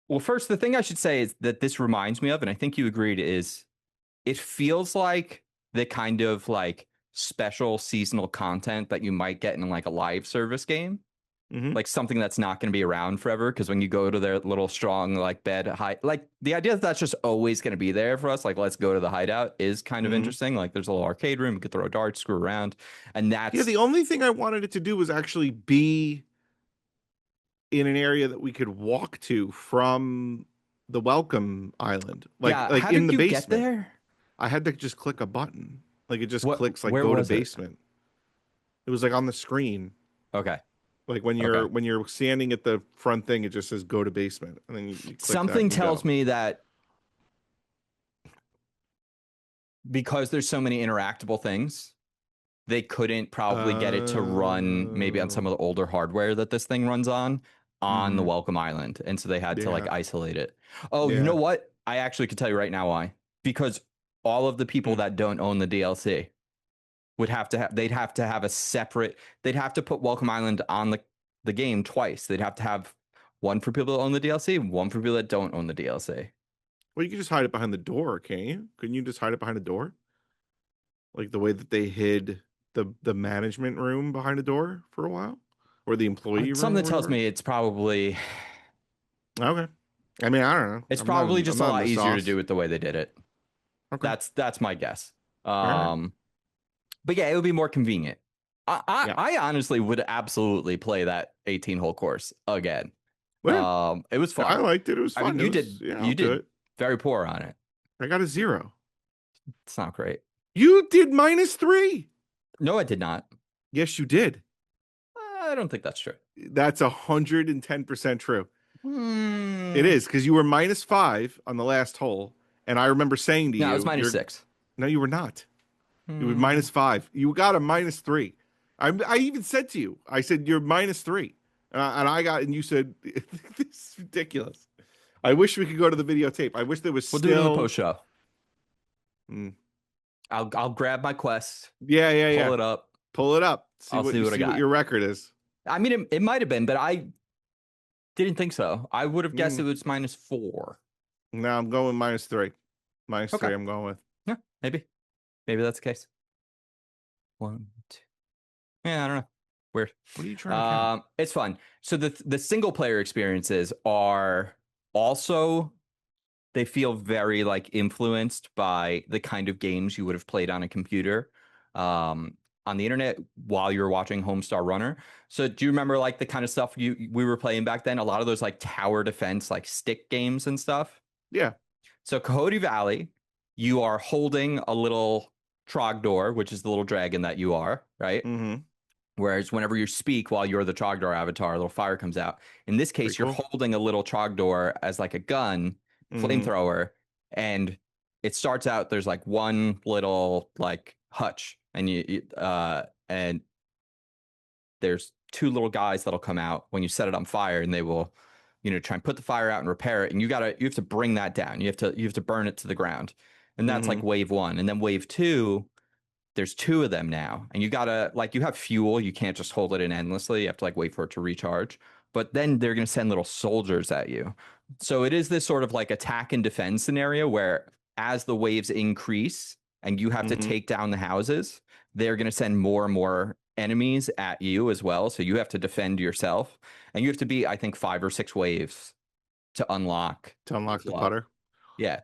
well, first, the thing I should say is that this reminds me of, and I think you agreed, is it feels like the kind of like special seasonal content that you might get in like a live service game. Mm-hmm. Like something that's not going to be around forever, because when you go to their little strong like bed high, like the idea that that's just always going to be there for us, like let's go to the hideout, is kind of Mm-hmm. interesting. Like there's a little arcade room, you could throw darts, screw around, and Yeah, that's the only thing I wanted it to do was actually be in an area that we could walk to from the Welcome Island, like yeah. like How in did the you get basement. there? I had to just click a button. Like it just What? clicks like Where go to was it? basement. It was like on the screen. Okay. Like Okay. when you're standing at the front thing, it just says go to basement, and then you click that Something and you tells go. me that because there's so many interactable things, they couldn't probably get it to run maybe on some Oh, of the older hardware that this thing runs on the mm-hmm. Welcome Island. And so they had to like Yeah, isolate it. Oh, you know yeah. what? I actually could tell you right now why. Because all of the people Mm. that don't own the DLC would have to have they'd have to have a separate they'd have to put Welcome Island on the game twice. They'd have to have one for people that own the DLC, one for people that don't own the DLC. Well, you can just hide it behind the door, can't you? Couldn't you just hide it behind the door? Like the way that they hid the management room behind the door for a while, or the employee room Something or that tells whatever. me Okay. I mean, I don't know. it's probably I'm just a not in lot the easier to do sauce. it the way they did it. Okay. That's my guess. All right. But yeah, it would be more convenient. Yeah. I honestly would absolutely play that 18-hole course again. Well, It was I fun. liked it. It was I mean, fun. It was, yeah, I'll you do did it. very poor on it. I got a 0. It's not great. You did -3. No, I did not. Yes, you did. I don't think that's true. That's 110% true. It Hmm. is because you were -5 on the last hole, and I remember saying to No, it was you, minus "You're 6. no, you were not. It was Hmm. -5. You got a -3. I even said to you, I said you're -3, and I got, and you said this is ridiculous. I wish we could go to the videotape. I wish there was We'll do it in the still. post show. Mm, I'll grab my quest, yeah, yeah, pull yeah. it up. Pull it up. I'll see what I See what got. your record is. I mean, it might have been, but I didn't think so. I would have guessed it Mm, was -4. no, I'm going -3. -3. Okay. I'm going with. Yeah, maybe that's the case. 1, 2. Yeah, I don't know. Weird. What are you trying to count? It's fun. So the single player experiences are also they feel very like influenced by the kind of games you would have played on a computer, on the internet while you were watching Homestar Runner. So do you remember like the kind of stuff we were playing back then? A lot of those like tower defense, like stick games and stuff. Yeah. So Coyote Valley, you are holding a little Trogdor, which is the little dragon that you are, right? Mm-hmm. Whereas whenever you speak while you're the Trogdor avatar, a little fire comes out. In this Pretty case, you're cool. holding a little Trogdor as like a gun, Mm-hmm. flamethrower, and it starts out there's like one little like hutch, and and there's two little guys that'll come out when you set it on fire, and they will, try and put the fire out and repair it. And you have to bring that down. You have to burn it to the ground, and that's Mm-hmm. like wave 1. And then wave 2, there's 2 of them now, and you gotta like you have fuel. You can't just hold it in endlessly. You have to like wait for it to recharge. But then they're gonna send little soldiers at you. So it is this sort of like attack and defend scenario where as the waves increase and you have to Mm-hmm. take down the houses, they're gonna send more and more enemies at you as well. So you have to defend yourself, and you have to be, I think, 5 or 6 waves to unlock To unlock as the well. putter. Yeah.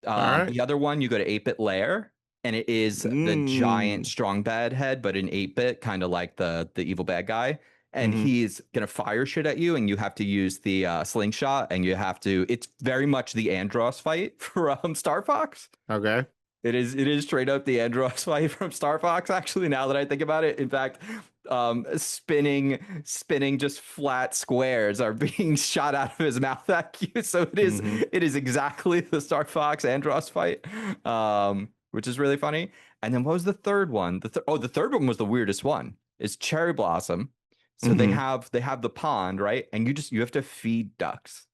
All right. The other one, you go to 8-bit lair, and it is the giant Mm. strong bad head, but in 8-bit, kind of like the evil bad guy. And Mm-hmm. he's gonna fire shit at you, and you have to use the slingshot, and you have to. It's very much the Andros fight from Star Fox. Okay. It is straight up the Andros fight from Star Fox. Actually, now that I think about it, in fact, spinning just flat squares are being shot out of his mouth at you. So Mm-hmm. it is exactly the Star Fox Andros fight, which is really funny. And then what was the third one? The third one was the weirdest one. Is Cherry Blossom. So they Mm-hmm. have the pond, right? And you have to feed ducks.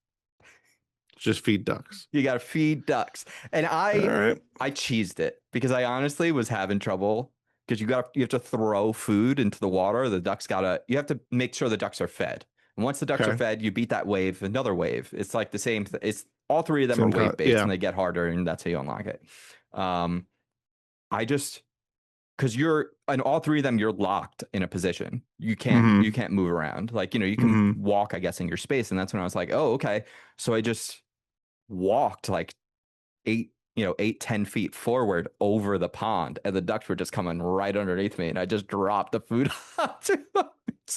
Just feed ducks. You got to feed ducks. And All right. I cheesed it because I honestly was having trouble because you have to throw food into the water. You have to make sure the ducks are fed. And once the ducks are Okay. fed, you beat that wave, another wave. It's like the same. It's all 3 of them are Same wave kind. based Yeah. and they get harder, and that's how you unlock it. I just because you're and all 3 of them you're locked in a position. You Mm-hmm. can't move around. Like, you can Mm-hmm. walk, I guess, in your space. And that's when I was like, oh, okay. So I just walked like 10 feet forward over the pond, and the ducks were just coming right underneath me, and I just dropped the food onto them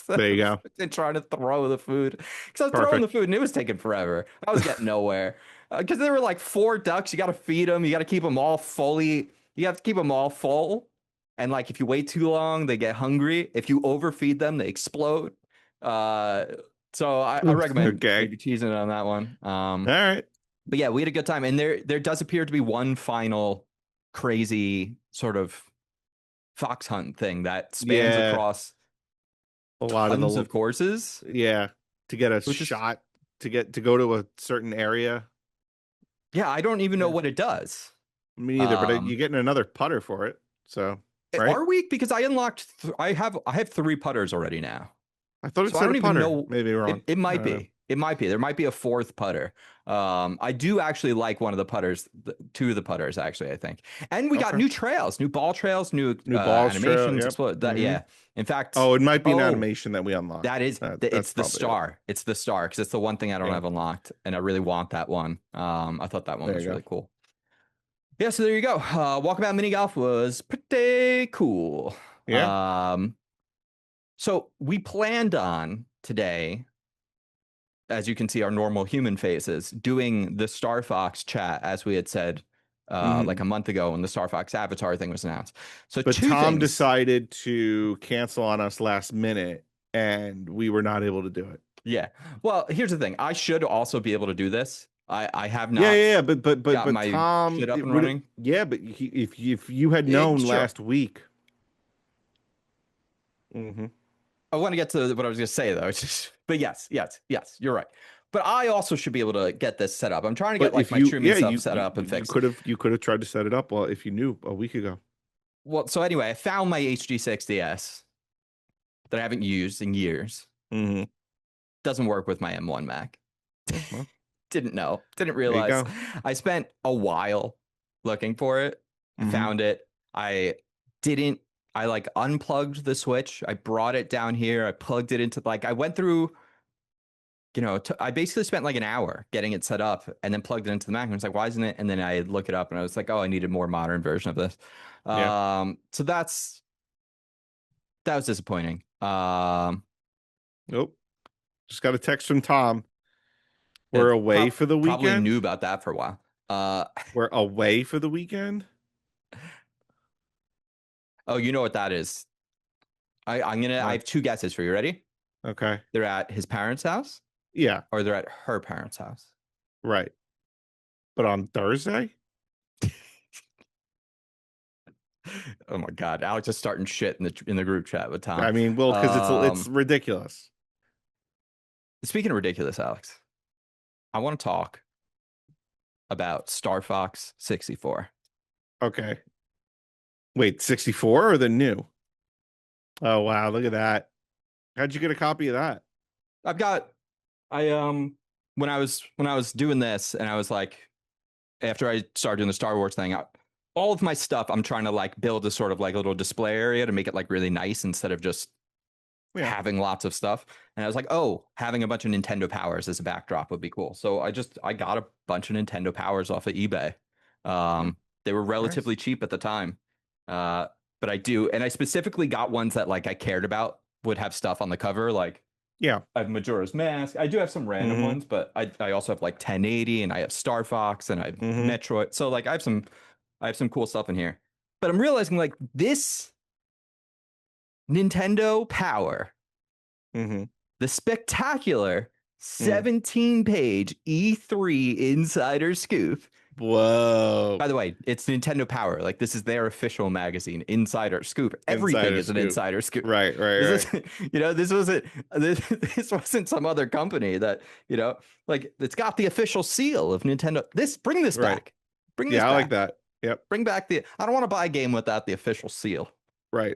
There you go. and trying to throw the food because I was throwing the Perfect. food and it was taking forever. I was getting nowhere. because there were like 4 ducks. You got to feed them. You got to keep them all fully. You have to keep them all full. And like if you wait too long, they get hungry. If you overfeed them, they explode. Uh, so I recommend Okay. maybe cheesing it on that one. All right. But yeah, we had a good time, and there does appear to be one final crazy sort of fox hunt thing that spans Yeah. across A lot tons of of courses. yeah, to get a Which is- shot to go to a certain area. Yeah, I don't even know Yeah. what it does. Me neither, but you're getting another putter for it. So, right? Are we? Because I unlocked. I have 3 putters already now. I thought it So I said don't a even putter. know. Maybe wrong. It I might don't be. know. It might be. There might be a 4th putter. I do actually like one of the putters, 2 of the putters actually, I think. And we got Okay. new trails, new ball trails, new balls trail, animations. yep. Explode that, Mhm. yeah. In fact, Oh, it might be an animation that we unlocked. that is, That's it's the probably it. star. It's the star because it's the one thing I don't Yeah. have unlocked, and I really want that one. I thought that one There was you go. really cool. Yeah, so there you go. Walkabout mini golf was pretty cool. Yeah. So we planned on today, as you can see, our normal human faces, doing the Star Fox chat as we had said like a month ago when the Star Fox Avatar thing was announced. So, But 2 Tom things. decided to cancel on us last minute, and we were not able to do it. Yeah. Well, here's the thing. I should also be able to do this. I have not. Yeah. But got my Tom, shit up and running. Yeah, but if you had known Sure. last week. I want to get to what I was going to say though. But yes, you're right. But I also should be able to get this set up. I'm trying to get like my streaming stuff set up and fixed. You could have tried to set it up well if you knew a week ago. Well, so anyway, I found my HD6DS that I haven't used in years. Doesn't work with my M1 Mac. Well, Didn't realize. I spent a while looking for it. Found it. I like unplugged the switch. I brought it down here. I plugged it into I went through, I basically spent like an hour getting it set up and then plugged it into the Mac. And I was like, why isn't it? And then I look it up and I was like, oh, I need a more modern version of this. Yeah. So that was disappointing. Nope. Just got a text from Tom. We're away for the weekend. Probably knew about that for a while. We're away for the weekend. Oh, you know what that is. I have 2 guesses for you. Ready? Okay. They're at his parents' house? Yeah. Or they're at her parents' house? Right. But on Thursday? Oh my God. Alex is starting shit in the group chat with Tom. I mean, well, because it's ridiculous. Speaking of ridiculous, Alex, I want to talk about Star Fox 64. Okay. Wait, 64 or the new? Oh wow, look at that. How'd you get a copy of that? When I was doing this and I was like, after I started doing the Star Wars thing, all of my stuff I'm trying to like build a sort of like a little display area to make it like really nice instead of just having lots of stuff. And I was like, oh, having a bunch of Nintendo Powers as a backdrop would be cool. So I got a bunch of Nintendo Powers off of eBay. They were relatively cheap at the time. But I do, and I specifically got ones that like I cared about would have stuff on the cover. Like, I have Majora's Mask. I do have some random ones, but I also have like 1080 and I have Star Fox and I have Metroid. So like I have some cool stuff in here. But I'm realizing like this Nintendo Power, the spectacular 17-page E3 insider scoop. Whoa. By the way, it's Nintendo Power. Like this is their official magazine, Insider Scoop. Everything is an insider scoop. Right. This wasn't some other company that, like it's got the official seal of Nintendo. Bring this back. Bring this back. I like that. Yep. Bring back I don't want to buy a game without the official seal. Right.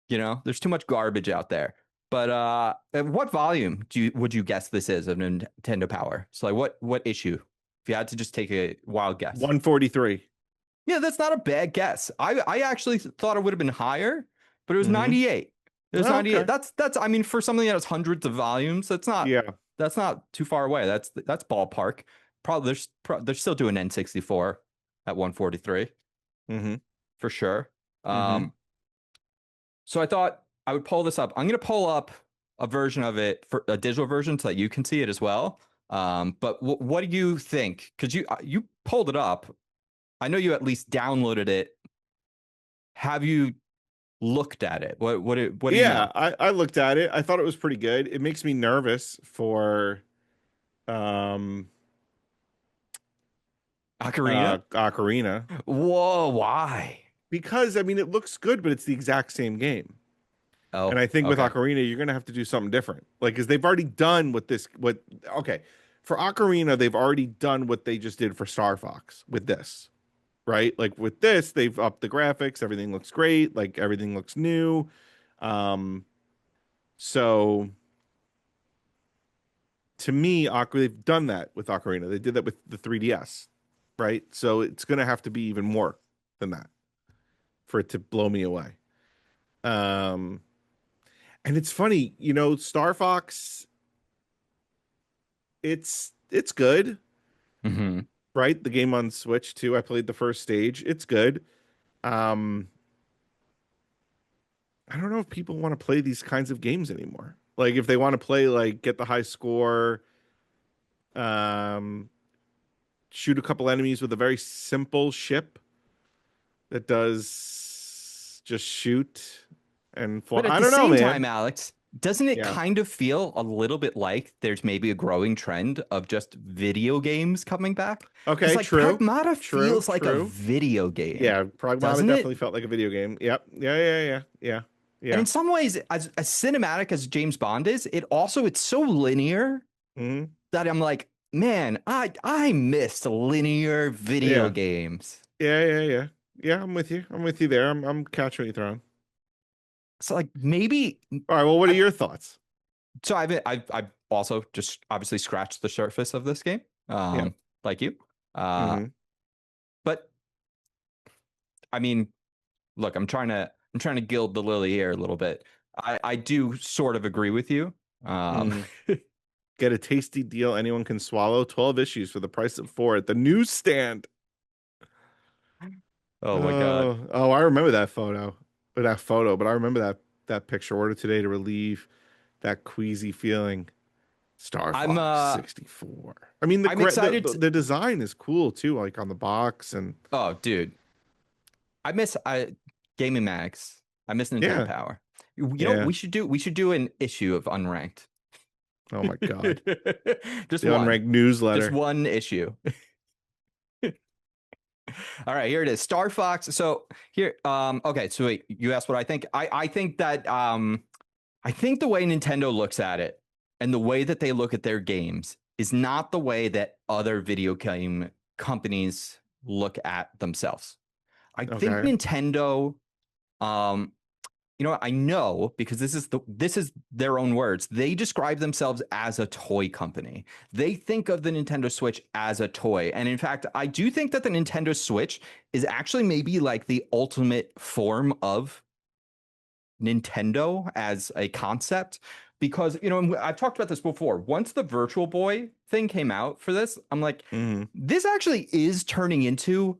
There's too much garbage out there. But what volume would you guess this is of Nintendo Power? So like what issue? If you had to just take a wild guess. 143. Yeah, that's not a bad guess. I actually thought it would have been higher, but it was 98. It was 98. Okay. That's I mean, for something that has hundreds of volumes, that's not too far away. That's ballpark. Probably they're still doing N64 at 143. For sure. So I thought I would pull this up. I'm gonna pull up a version of it, for a digital version, so that you can see it as well. But what do you think? Because you pulled it up. I know you at least downloaded it. Have you looked at it? What do you Yeah, know? I looked at it. I thought it was pretty good. It makes me nervous for um Ocarina? Ocarina Whoa, why? because I mean it looks good, but it's the exact same game. And Oh, I think with okay. Ocarina, you're gonna have to do something different. Like, because they've already done okay. For Ocarina, they've already done what they just did for Star Fox with this, right? Like with this, they've upped the graphics, everything looks great, like everything looks new. Um, so to me, they've done that with Ocarina. They did that with the 3DS, right? So it's gonna have to be even more than that for it to blow me away. Um, and it's funny, Star Fox, it's good, Hmm. right? The game on Switch too. I played the first stage. It's good. Um, I don't know if people want to play these kinds of games anymore. Like if they want to play like get the high score, um, shoot a couple enemies with a very simple ship that does just shoot and fly. But at I the don't know, same time, man. Alex, doesn't it Yeah. kind of feel a little bit like there's maybe a growing trend of just video games coming back? Because Okay, like true. Pragmata True, feels like a true. video game, Yeah, Pragmata doesn't it? definitely felt like a video game. Yep. Yeah, yeah, yeah. Yeah. And Yeah. in some ways, as cinematic as James Bond is, it's so linear Hmm. that I'm like, man, I missed linear video Yeah. games. Yeah, yeah, yeah. Yeah, I'm with you. I'm with you there. I'm catching what you're throwing. So like maybe All right, well, what are I your thoughts? so I've also just obviously scratched the surface of this game, Yeah. like you. Uh, Hmm. but I mean, look, I'm trying to gild the lily here a little bit. I do sort of agree with you. Um, Hmm. Get a tasty deal anyone can swallow. 12 issues for the price of 4 at the newsstand. oh my God. Oh, I remember that photo. Or that photo, but I remember that picture. Ordered today to relieve that queasy feeling. Star I'm Fox 64. I mean, the I'm gra- excited to, the design is cool too, like on the box and oh dude, I gaming Max. I miss Nintendo yeah, Power. You know what yeah. we should do an issue of Unranked. Oh my God. Just The one. unranked Just newsletter. one issue. All right, here it is. Star Fox. So here, okay, so wait, you asked what I think. I think that I think the way Nintendo looks at it and the way that they look at their games is not the way that other video game companies look at themselves. I think Okay. Nintendo, um, you know what? I know because this is their own words. They describe themselves as a toy company. They think of the Nintendo Switch as a toy. And in fact, I do think that the Nintendo Switch is actually maybe like the ultimate form of Nintendo as a concept because I've talked about this before. Once the Virtual Boy thing came out for this, I'm like, Hmm. this actually is turning into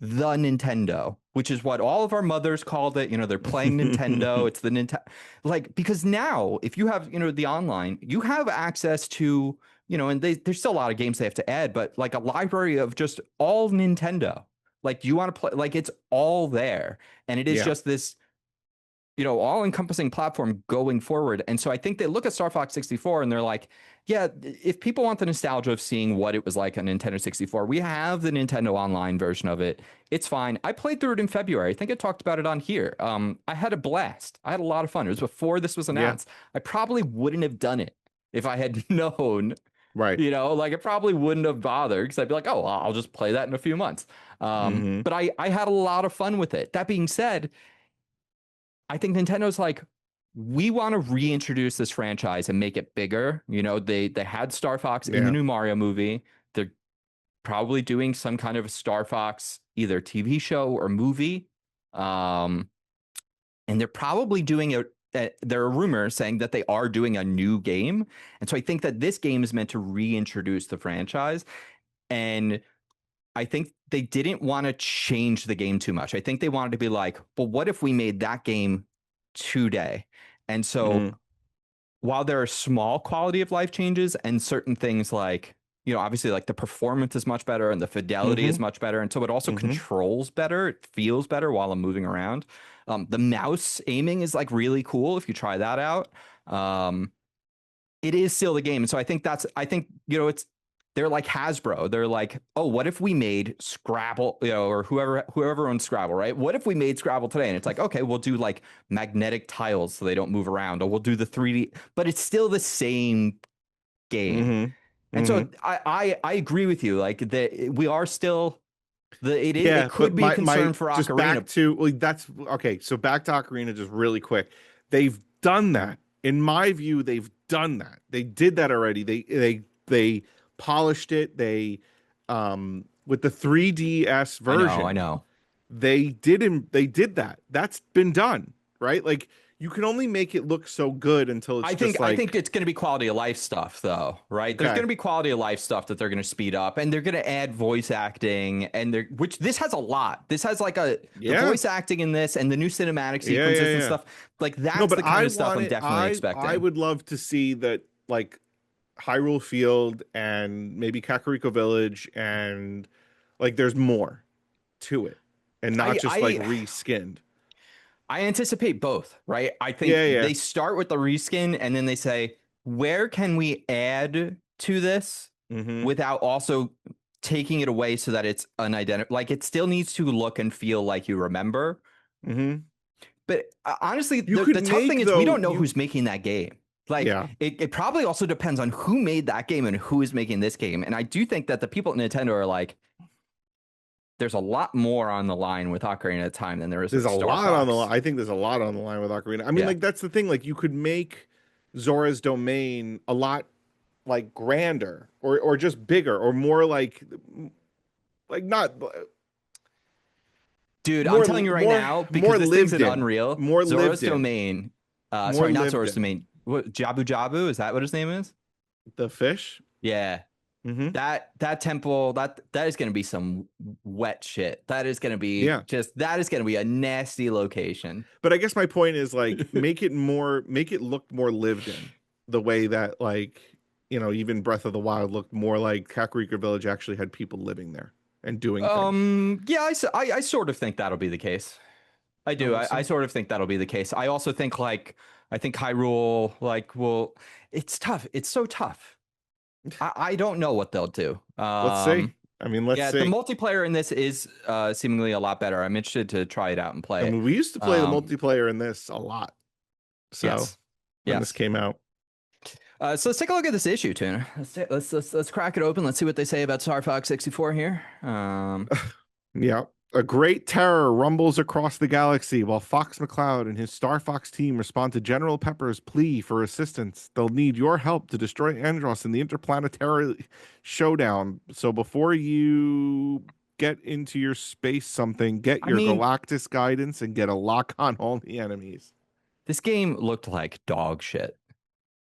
the Nintendo, which is what all of our mothers called it. They're playing Nintendo. It's the Nintendo, like because now if you have the online, you have access to and there's still a lot of games they have to add, but like a library of just all Nintendo. Like you want to play, like it's all there, and it is Yeah. just this all encompassing platform going forward. And so I think they look at Star Fox 64 and they're like, yeah, if people want the nostalgia of seeing what it was like on Nintendo 64, we have the Nintendo Online version of it. It's fine. I played through it in February. I think I talked about it on here. I had a blast. I had a lot of fun. It was before this was Yeah. announced. I probably wouldn't have done it if I had known, Right. like I probably wouldn't have bothered because I'd be like, oh, well, I'll just play that in a few months. Hmm. But I had a lot of fun with it. That being said, I think Nintendo's like, we want to reintroduce this franchise and make it bigger. They had Star Fox in the Yeah. new Mario movie. They're probably doing some kind of a Star Fox either TV show or movie. And they're probably doing it. There are rumors saying that they are doing a new game. And so I think that this game is meant to reintroduce the franchise. And I think they didn't want to change the game too much. I think they wanted to be like, well, what if we made that game today? And so Hmm. while there are small quality of life changes and certain things like, obviously like the performance is much better and the fidelity is Mm-hmm. much better. And so it also Mm-hmm. controls better. It feels better while I'm moving around. The mouse aiming is like really cool if you try that out. It is still the game. And so I think, they're like Hasbro. They're like, oh, what if we made Scrabble, or whoever owns Scrabble, right? What if we made Scrabble today? And it's like, okay, we'll do like magnetic tiles so they don't move around, or we'll do the 3D, but it's still the same game. Mm-hmm. And Mm-hmm. so I agree with you. Like we are still Yeah, it but could be a concern my for just back Ocarina. to well, that's okay. So back to Ocarina, just really quick. They've done that. In my view, they've done that. They did that already. They polished it. They with the 3DS I version, know. they did that. That's been done, right? Like you can only make it look so good until it's just I think like it's going to be quality of life stuff though, right? There's going okay, to be quality of life stuff that they're going to speed up, and they're going to add voice acting, and which this has a lot. This has like the yeah, voice acting in this and the new cinematic yeah, sequences and yeah. stuff. Like No, that's but the kind I of stuff want I'm it. definitely I expecting. would love to see that like Hyrule Field and maybe Kakariko Village and like there's more to it and not I just like I reskinned. I anticipate both, right? I think Yeah, yeah. they start with the reskin and then they say, where can we add to this Mm-hmm. without also taking it away so that it's unidentified? Like it still needs to look and feel like you remember. Mm-hmm. But honestly, You the could tough thing make is we though, don't know who's making that game. Like yeah. it probably also depends on who made that game and who is making this game. And I do think that the people at Nintendo are like, there's a lot more on the line with Ocarina of Time than there is There's with a Star lot on the line. Fox. I think there's a lot on the line with Ocarina. I mean, Yeah. like that's the thing. Like you could make Zora's Domain a lot like grander or just bigger or more like not Dude, I'm telling you right now, more because this thing's lived in in, Unreal, more Zora's lived in, Domain, more sorry, not lived Zora's in. Domain, what, Jabu Jabu, is that what his name is? The fish. Yeah. Mm-hmm. That temple, that is going to be some wet shit. That is going to be Yeah. that is going to be a nasty location. But I guess my point is like make it look more lived in the way that like, even Breath of the Wild looked more like Kakariko Village actually had people living there and doing things. Yeah, I sort of think that'll be the case. I Oh, do. we'll I see. sort of think that'll be the case. I also think I think Hyrule it's tough. It's so tough. I don't know what they'll do. Let's see. I mean, let's Yeah, the see. multiplayer in this is seemingly a lot better. I'm interested to try it out and play I it. mean, we used to play the multiplayer in this a lot. So Yes. when this Yes. came out. So let's take a look at this issue, Tuna. Let's crack it open. Let's see what they say about Star Fox 64 here. Yeah. A great terror rumbles across the galaxy while Fox McCloud and his Star Fox team respond to General Pepper's plea for assistance. They'll need your help to destroy Andros in the interplanetary showdown. So before you get into your space something, get I your mean, Galactus guidance and get a lock on all the enemies. this game looked like dog shit.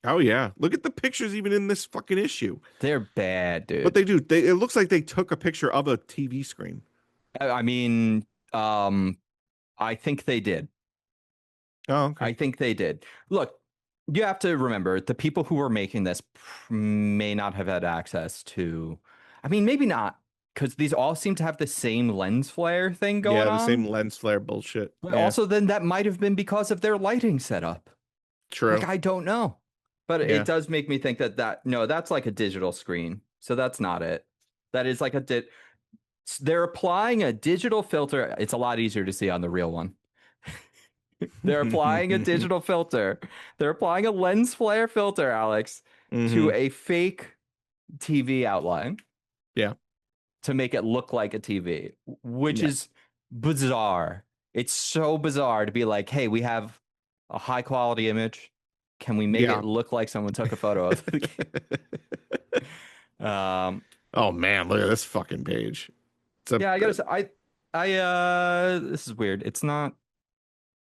Oh yeah. Look at the pictures even in this fucking issue. They're bad, dude. But they do. It looks like they took a picture of a TV screen. I mean, I think they did. Oh, okay. I think they did. Look, you have to remember the people who were making this may not have had access to. I mean, maybe not, because these all seem to have the same lens flare thing going on. Yeah, the same lens flare bullshit. But Yeah. also, then that might have been because of their lighting setup. True. Like, I don't know. But Yeah. it does make me think no, that's like a digital screen. So that's not it. That is like they're applying a digital filter. It's a lot easier to see on the real one. They're applying a digital filter. They're applying a lens flare filter, Alex, to a fake TV outline. Yeah. To make it look like a TV, which is bizarre. It's so bizarre to be like, hey, we have a high quality image. Can we make it look like someone took a photo of the game? Oh man, look at this fucking page. I gotta say, this is weird. It's not.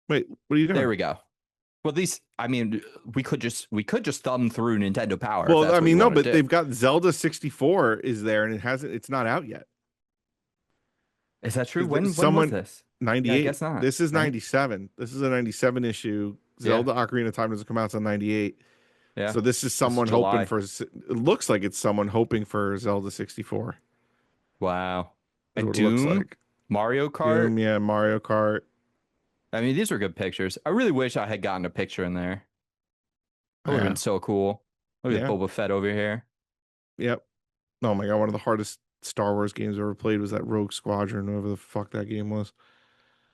Wait, what are you doing? There we go. Well, I mean, we could just thumb through Nintendo Power. Well, I mean, no, but they've got Zelda 64 is there, and it's not out yet. Is that true? When was this? 98. Yeah, I guess not. This is right? 97. This is a 97 issue. Zelda Ocarina of Time doesn't come out until 98. Yeah. So this is someone hoping July. for. It looks like it's someone hoping for Zelda 64. Wow. Is And what it looks Doom, like. Mario Kart. Doom, yeah, Mario Kart. I mean, these were good pictures. I really wish I had gotten a picture in there. That would have been Yeah, so cool. Look at yeah, Boba Fett over here. yep. Oh my god, one of the hardest Star Wars games I ever played was that Rogue Squadron, whatever the fuck that game was.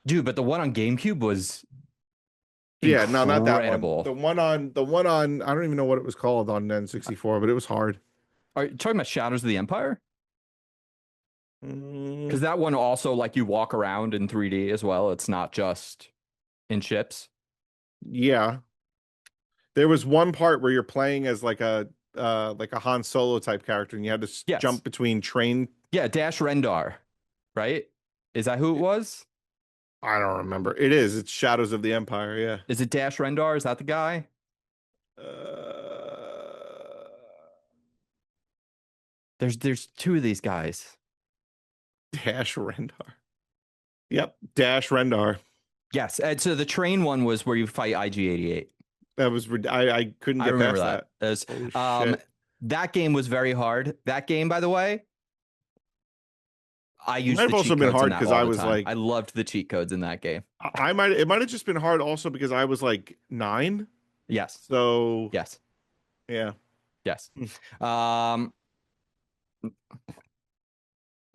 Dude, but the one on GameCube was Yeah, no, not that one. incredible. The one on I don't even know what it was called on N64, but it was hard. Are you talking about Shadows of the Empire? Mm, Because that one also, like, you walk around in 3D as well. It's not just in ships. yeah. There was one part where you're playing as like a Han Solo type character and you had to Yes. jump between train. Yeah, Dash Rendar, right? Is that who it was? I don't remember. It is. It's Shadows of the Empire, yeah. Is it Dash Rendar? Is that the guy? Uh, There's two of these guys. Dash Rendar. Yep, Dash Rendar. Yes. And so the train one was where you fight IG-88. That was I couldn't I get remember past that. As, Holy shit. that game was very hard. That game, by the way, I It used might have the also cheat been codes hard in that because all I the was time. like I loved the cheat codes in that game. it might have just been hard also because I was like 9. Yes. So Yes. yeah. Yes. All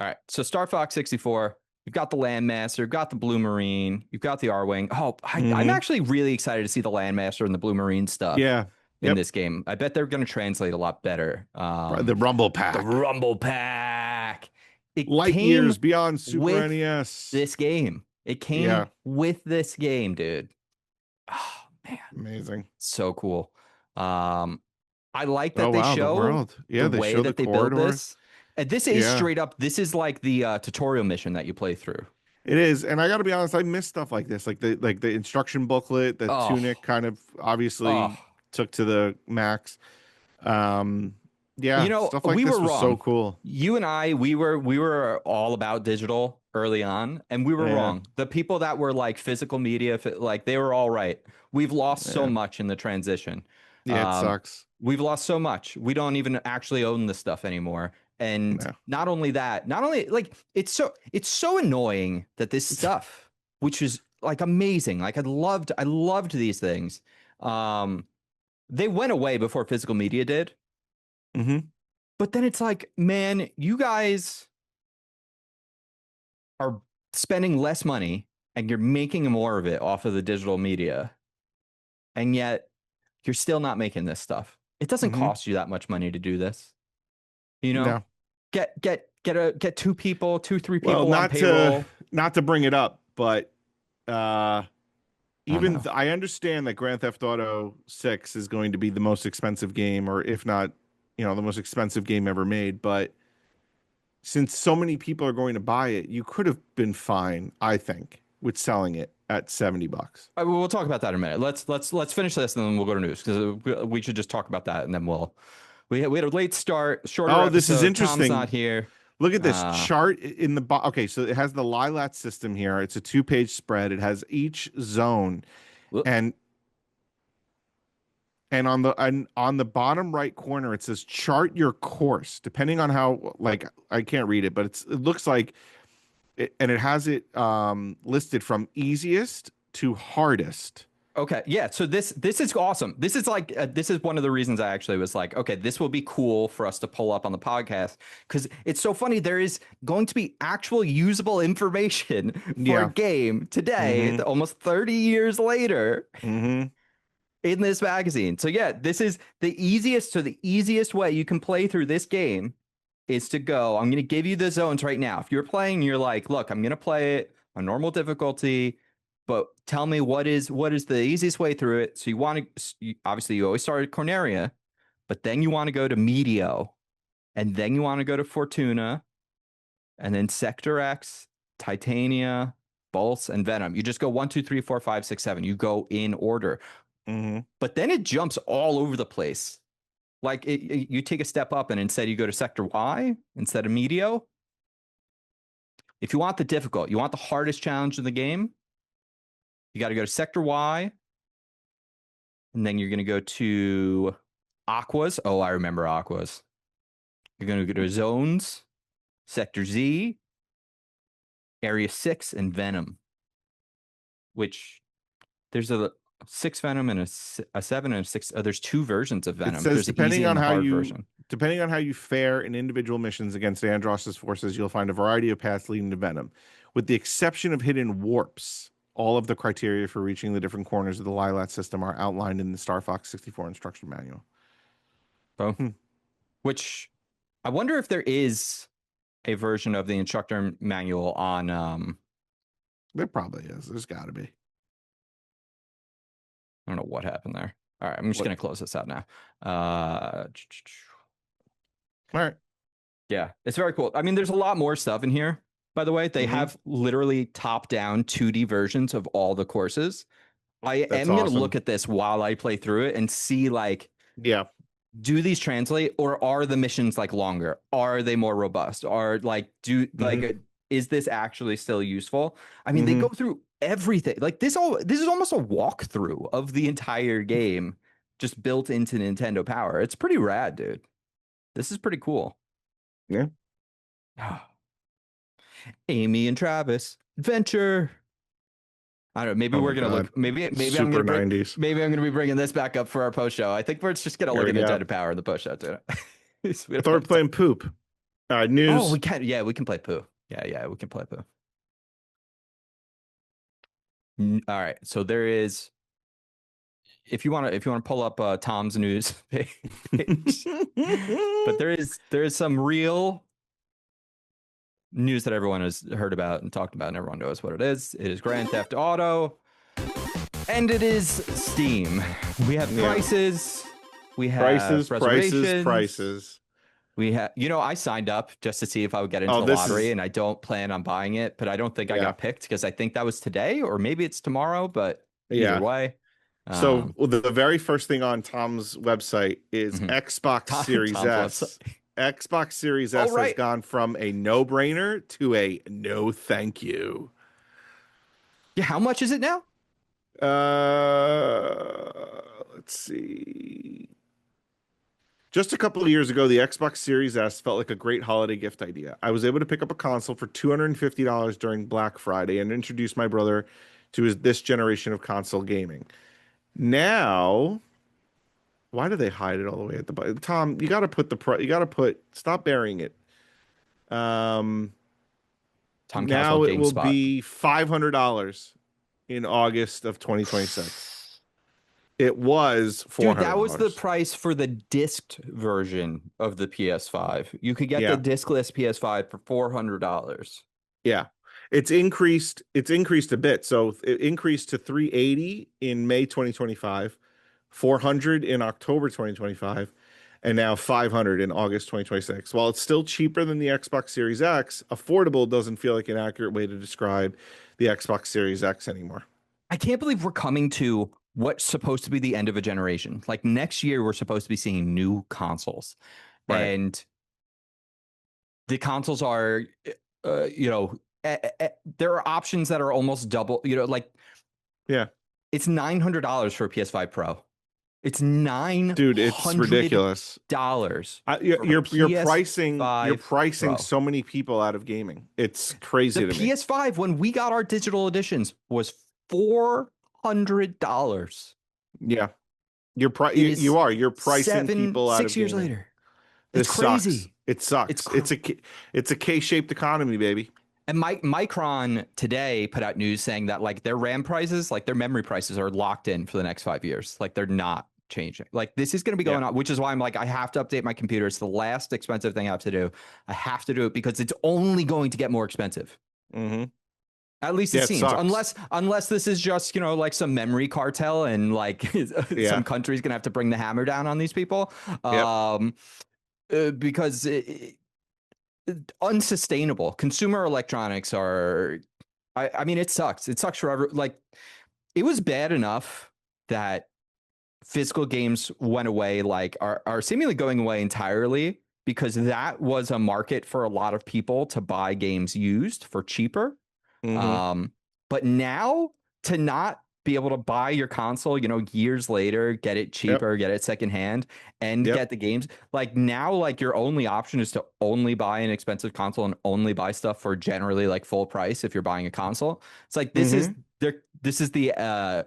right. So Star Fox 64, you've got the Landmaster, you've got the Blue Marine, you've got the R-Wing. Oh, I'm Mhm. actually really excited to see the Landmaster and the Blue Marine stuff Yeah. in this game. I bet they're going to translate a lot better. The Rumble Pack. The Rumble Pack. It Light came years beyond Super with NES. this game. It came Yeah. with this game, dude. Oh, man. Amazing. So cool. I like that Oh they wow, the show world. Yeah, the they way show that the they build corridors. this. And this is Yeah. straight up, this is like the tutorial mission that you play through. It is, and I got to be honest, I miss stuff like this, like the instruction booklet that Oh. Tunic kind of obviously Oh. took to the max. Yeah, You know, stuff like we this were was so wrong. cool. You and I, we were all about digital early on, and we were Yeah. wrong. The people that were like physical media, like they were all right. We've lost so Yeah. much in the transition. Yeah, it sucks. We've lost so much. We don't even actually own the stuff anymore. And No. not only that, not only like it's so annoying that this stuff, which is like amazing. Like I loved these things. They went away before physical media did. Mm-hmm. But then it's like, man, you guys are spending less money and you're making more of it off of the digital media. And yet you're still not making this stuff. It doesn't cost you that much money to do this. You know? No. Get two people, 3 people Well, on payroll. not to bring it up, but even know. I understand that Grand Theft Auto 6 is going to be the most expensive game, or if not, the most expensive game ever made. But since so many people are going to buy it, you could have been fine, I think, with selling it at $70. We'll talk about that in a minute. Let's finish this and then we'll go to news because we should just talk about that and then we had a late start, shorter episode. This is interesting. Tom's not here. Look at this chart in the okay, so it has the Lilat system here. It's a 2-page spread. It has each zone, and on the bottom right corner it says chart your course. Depending on how, like, I can't read it, but it looks like and it has it listed from easiest to hardest. Okay, yeah. So this is awesome. This is like this is one of the reasons I actually was like, okay, this will be cool for us to pull up on the podcast because it's so funny. There is going to be actual usable information for a game today, almost 30 years later, in this magazine. So yeah, this is the easiest. So the easiest way you can play through this game is to go. I'm going to give you the zones right now. If you're playing, you're like, look, I'm going to play it on normal difficulty. But tell me what is the easiest way through it. So you want to, obviously you always start at Corneria, but then you want to go to Medio, and then you want to go to Fortuna, and then Sector X, Titania, Bulse, and Venom. You just go 1, 2, 3, 4, 5, 6, 7. You go in order. But then it jumps all over the place. Like you take a step up and instead you go to Sector Y instead of Medio. If you want the difficult, you want the hardest challenge in the game, you got to go to Sector Y, and then you're going to go to Aquas. Oh, I remember Aquas. You're going to go to Zones, Sector Z, Area 6, and Venom. Which there's a 6 Venom and a 7 and a 6. There's 2 versions of Venom. It says There's the easy and the hard version. depending on how you fare in individual missions against Andross's forces, you'll find a variety of paths leading to Venom. With the exception of hidden warps, all of the criteria for reaching the different corners of the Lilat system are outlined in the Star Fox 64 instruction manual. Oh. Which I wonder if there is a version of the instructor manual on There probably is. There's got to be. I don't know what happened there. All right, I'm just going to close this out now. All right. Yeah, it's very cool. I mean, there's a lot more stuff in here, by the way. They have literally top-down 2D versions of all the courses. That's am going to look at this while I play through it and see, like, do these translate, or are the missions like longer? Are they more robust? Are like is this actually still useful? I mean, they go through everything. Like this is almost a walkthrough of the entire game, just built into Nintendo Power. It's pretty rad, dude. This is pretty cool. Yeah. Amy and Travis adventure. I don't know. Maybe we're gonna look. Maybe I'm gonna bring, 90s. Maybe I'm gonna be bringing this back up for our post show. I think we're just gonna look at Nintendo Power in the post show too. I thought we're playing Poop. News. Oh, we can. Yeah, we can play Poo. Yeah, we can play Poo. All right. So there is. If you want to pull up Tom's news page, but there is some real news that everyone has heard about and talked about, and everyone knows what it is. It is Grand Theft Auto, and it is Steam. We have prices. We have prices. We have, I signed up just to see if I would get into the lottery, and I don't plan on buying it, but I don't think I got picked because I think that was today, or maybe it's tomorrow, but either way. So the very first thing on Tom's website is Xbox Series S. Xbox Series S has gone from a no-brainer to a no thank you. Yeah, how much is it now? Let's see. Just a couple of years ago, the Xbox Series S felt like a great holiday gift idea. I was able to pick up a console for $250 during Black Friday and introduce my brother to this generation of console gaming. Now, why do they hide it all the way at the bottom? Tom, you got to put stop burying it. Tom now it will be $500 in August of 2026. It was $400. Dude, that was the price for the disc version of the PS5. You could get the discless PS5 for $400. Yeah. It's increased a bit. So it increased to $380 in May 2025, $400 in October 2025, and now $500 in August 2026. While it's still cheaper than the Xbox Series X, affordable doesn't feel like an accurate way to describe the Xbox Series X anymore. I can't believe we're coming to what's supposed to be the end of a generation. Like next year, we're supposed to be seeing new consoles. Right. And the consoles are, there are options that are almost double, it's $900 for a PS5 Pro. It's $900. Dude, it's ridiculous. You're pricing so many people out of gaming. It's crazy to me. The PS5, when we got our digital editions, was $400. Yeah. You're pricing people out of 6 years gaming. Later. This crazy. It sucks. It's a K-shaped economy, baby. And Micron today put out news saying that like their RAM prices, like their memory prices are locked in for the next 5 years. Like they're not changing. Like this is going to be going on, which is why I'm like, I have to update my computer. It's the last expensive thing I have to do. I have to do it because it's only going to get more expensive. Mm-hmm. At least it seems, unless this is just, like some memory cartel and like some country's going to have to bring the hammer down on these people. Because unsustainable. Consumer electronics are, I mean, it sucks. It sucks forever. Like it was bad enough that physical games went away, like are seemingly going away entirely because that was a market for a lot of people to buy games used for cheaper. Mm-hmm. But now to not be able to buy your console, years later, get it cheaper, get it secondhand, and get the games. Like now, like your only option is to only buy an expensive console and only buy stuff for generally like full price if you're buying a console. It's like this is the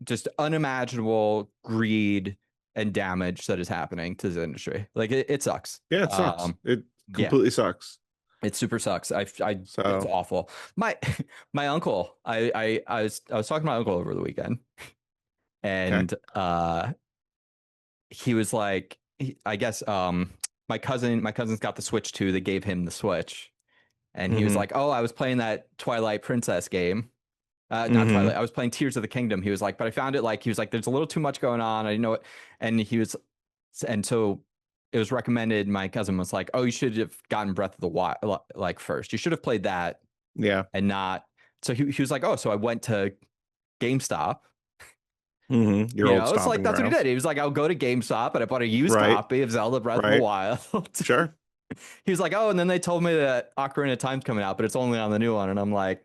just unimaginable greed and damage that is happening to this industry. Like it sucks. Yeah, it sucks. It completely sucks. It super sucks. It's awful. My uncle, I was talking to my uncle over the weekend, and he was like, I guess my cousin's got the Switch too. They gave him the Switch, and he was like, oh, I was playing that Twilight Princess game. Not Twilight. I was playing Tears of the Kingdom. He was like, but I found it like he was like, there's a little too much going on. I didn't know it, and so it was recommended. My cousin was like, oh, you should have gotten Breath of the Wild like first. You should have played that. Yeah. And not. So he was like, oh, so I went to GameStop. It's like that's what he did. He was like, I'll go to GameStop and I bought a used copy of Zelda Breath of the Wild. Sure. He was like, oh, and then they told me that Ocarina of Time's coming out, but it's only on the new one. And I'm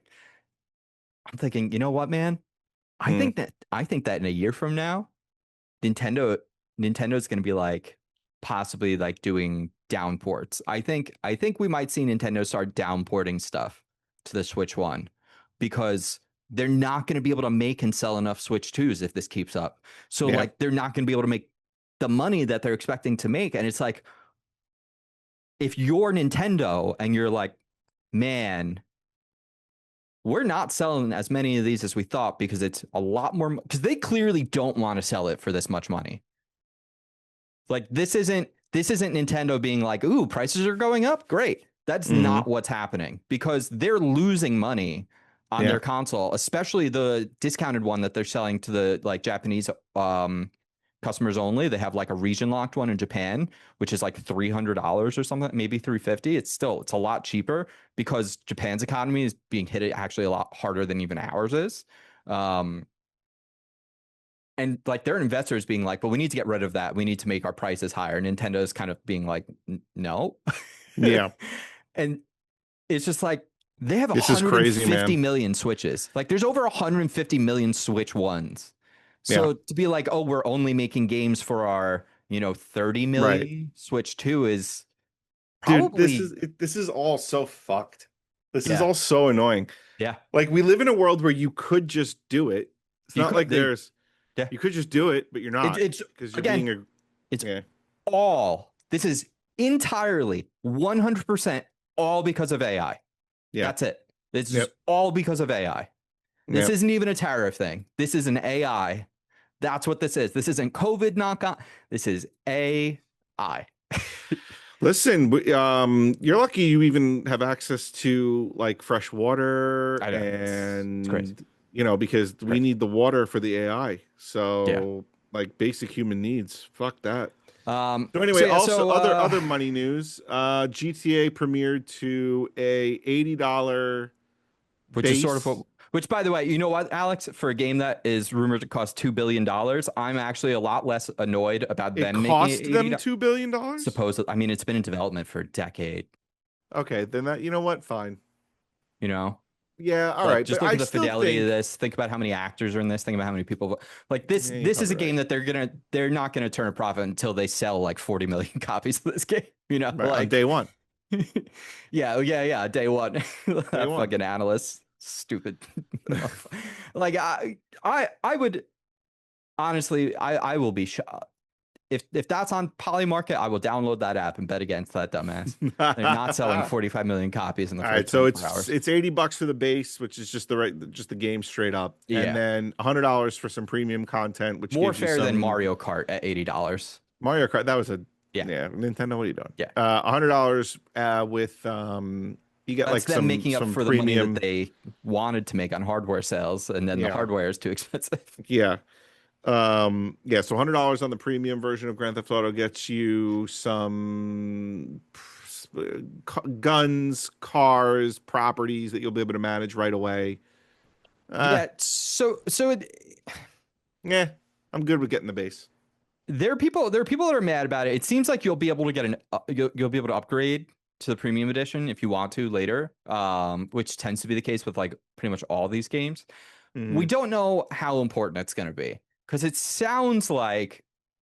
thinking, you know what, man? I think that in a year from now, Nintendo's going to be like possibly like doing downports. I think we might see Nintendo start downporting stuff to the Switch 1 because they're not going to be able to make and sell enough Switch 2s if this keeps up. So like they're not going to be able to make the money that they're expecting to make. And it's like, if you're Nintendo and you're like, man, we're not selling as many of these as we thought because it's a lot more, because they clearly don't want to sell it for this much money. Like this isn't Nintendo being like, ooh, prices are going up. Great. That's not what's happening because they're losing money on their console, especially the discounted one that they're selling to the like Japanese customers only. They have like a region locked one in Japan, which is like $300 or something, maybe $350. It's a lot cheaper because Japan's economy is being hit actually a lot harder than even ours is. And like their investors being like, but we need to get rid of that. We need to make our prices higher. Nintendo's kind of being like, no. Yeah. And it's just like, they have This 150 million Switches. Like there's over 150 million Switch 1s. So to be like, oh, we're only making games for our, 30 million Switch 2 is probably... Dude, this is all so fucked. This is all so annoying. Yeah. Like we live in a world where you could just do it. It's not like there's... Yeah. You could just do it, but you're not. It's because again, this is entirely 100% all because of AI. Yeah. That's it. This is all because of AI. This isn't even a tariff thing. This is an AI. That's what this is. This isn't COVID knockout. This is AI. Listen, you're lucky you even have access to like fresh water and it's crazy. Because we need the water for the AI. So like basic human needs. Fuck that. So anyway, other money news. GTA premiered to a $80 which base. Is sort of which, by the way, you know what, Alex, for a game that is rumored to cost $2 billion, I'm actually a lot less annoyed about them making it. It cost them $2 billion? Supposedly. I mean, it's been in development for a decade. Okay, then that, you know what? Fine. Yeah, all right. Just look at the fidelity of this. Think about how many actors are in this. Think about how many people. Like this. This is a game that they're not gonna turn a profit until they sell like 40 million copies of this game. Like on day one. yeah. Day one. Fucking analysts. Stupid. Like I would honestly, I will be shocked. If that's on Polymarket, I will download that app and bet against that dumbass. They're not selling 45 million copies in the first 24 hours. It's $80 for the base, which is just the game straight up, and then $100 for some premium content, which more fair than Mario Kart at $80. Mario Kart, that was Nintendo. What are you doing? Yeah, $100 with you get like them making up for premium. The money that they wanted to make on hardware sales, and then the hardware is too expensive. Yeah. So $100 on the premium version of Grand Theft Auto gets you some guns, cars, properties that you'll be able to manage right away. I'm good with getting the base. There are people that are mad about it. It seems like you'll be able to get you'll be able to upgrade to the premium edition if you want to later, which tends to be the case with like pretty much all these games. We Mhm. don't know how important it's going to be because it sounds like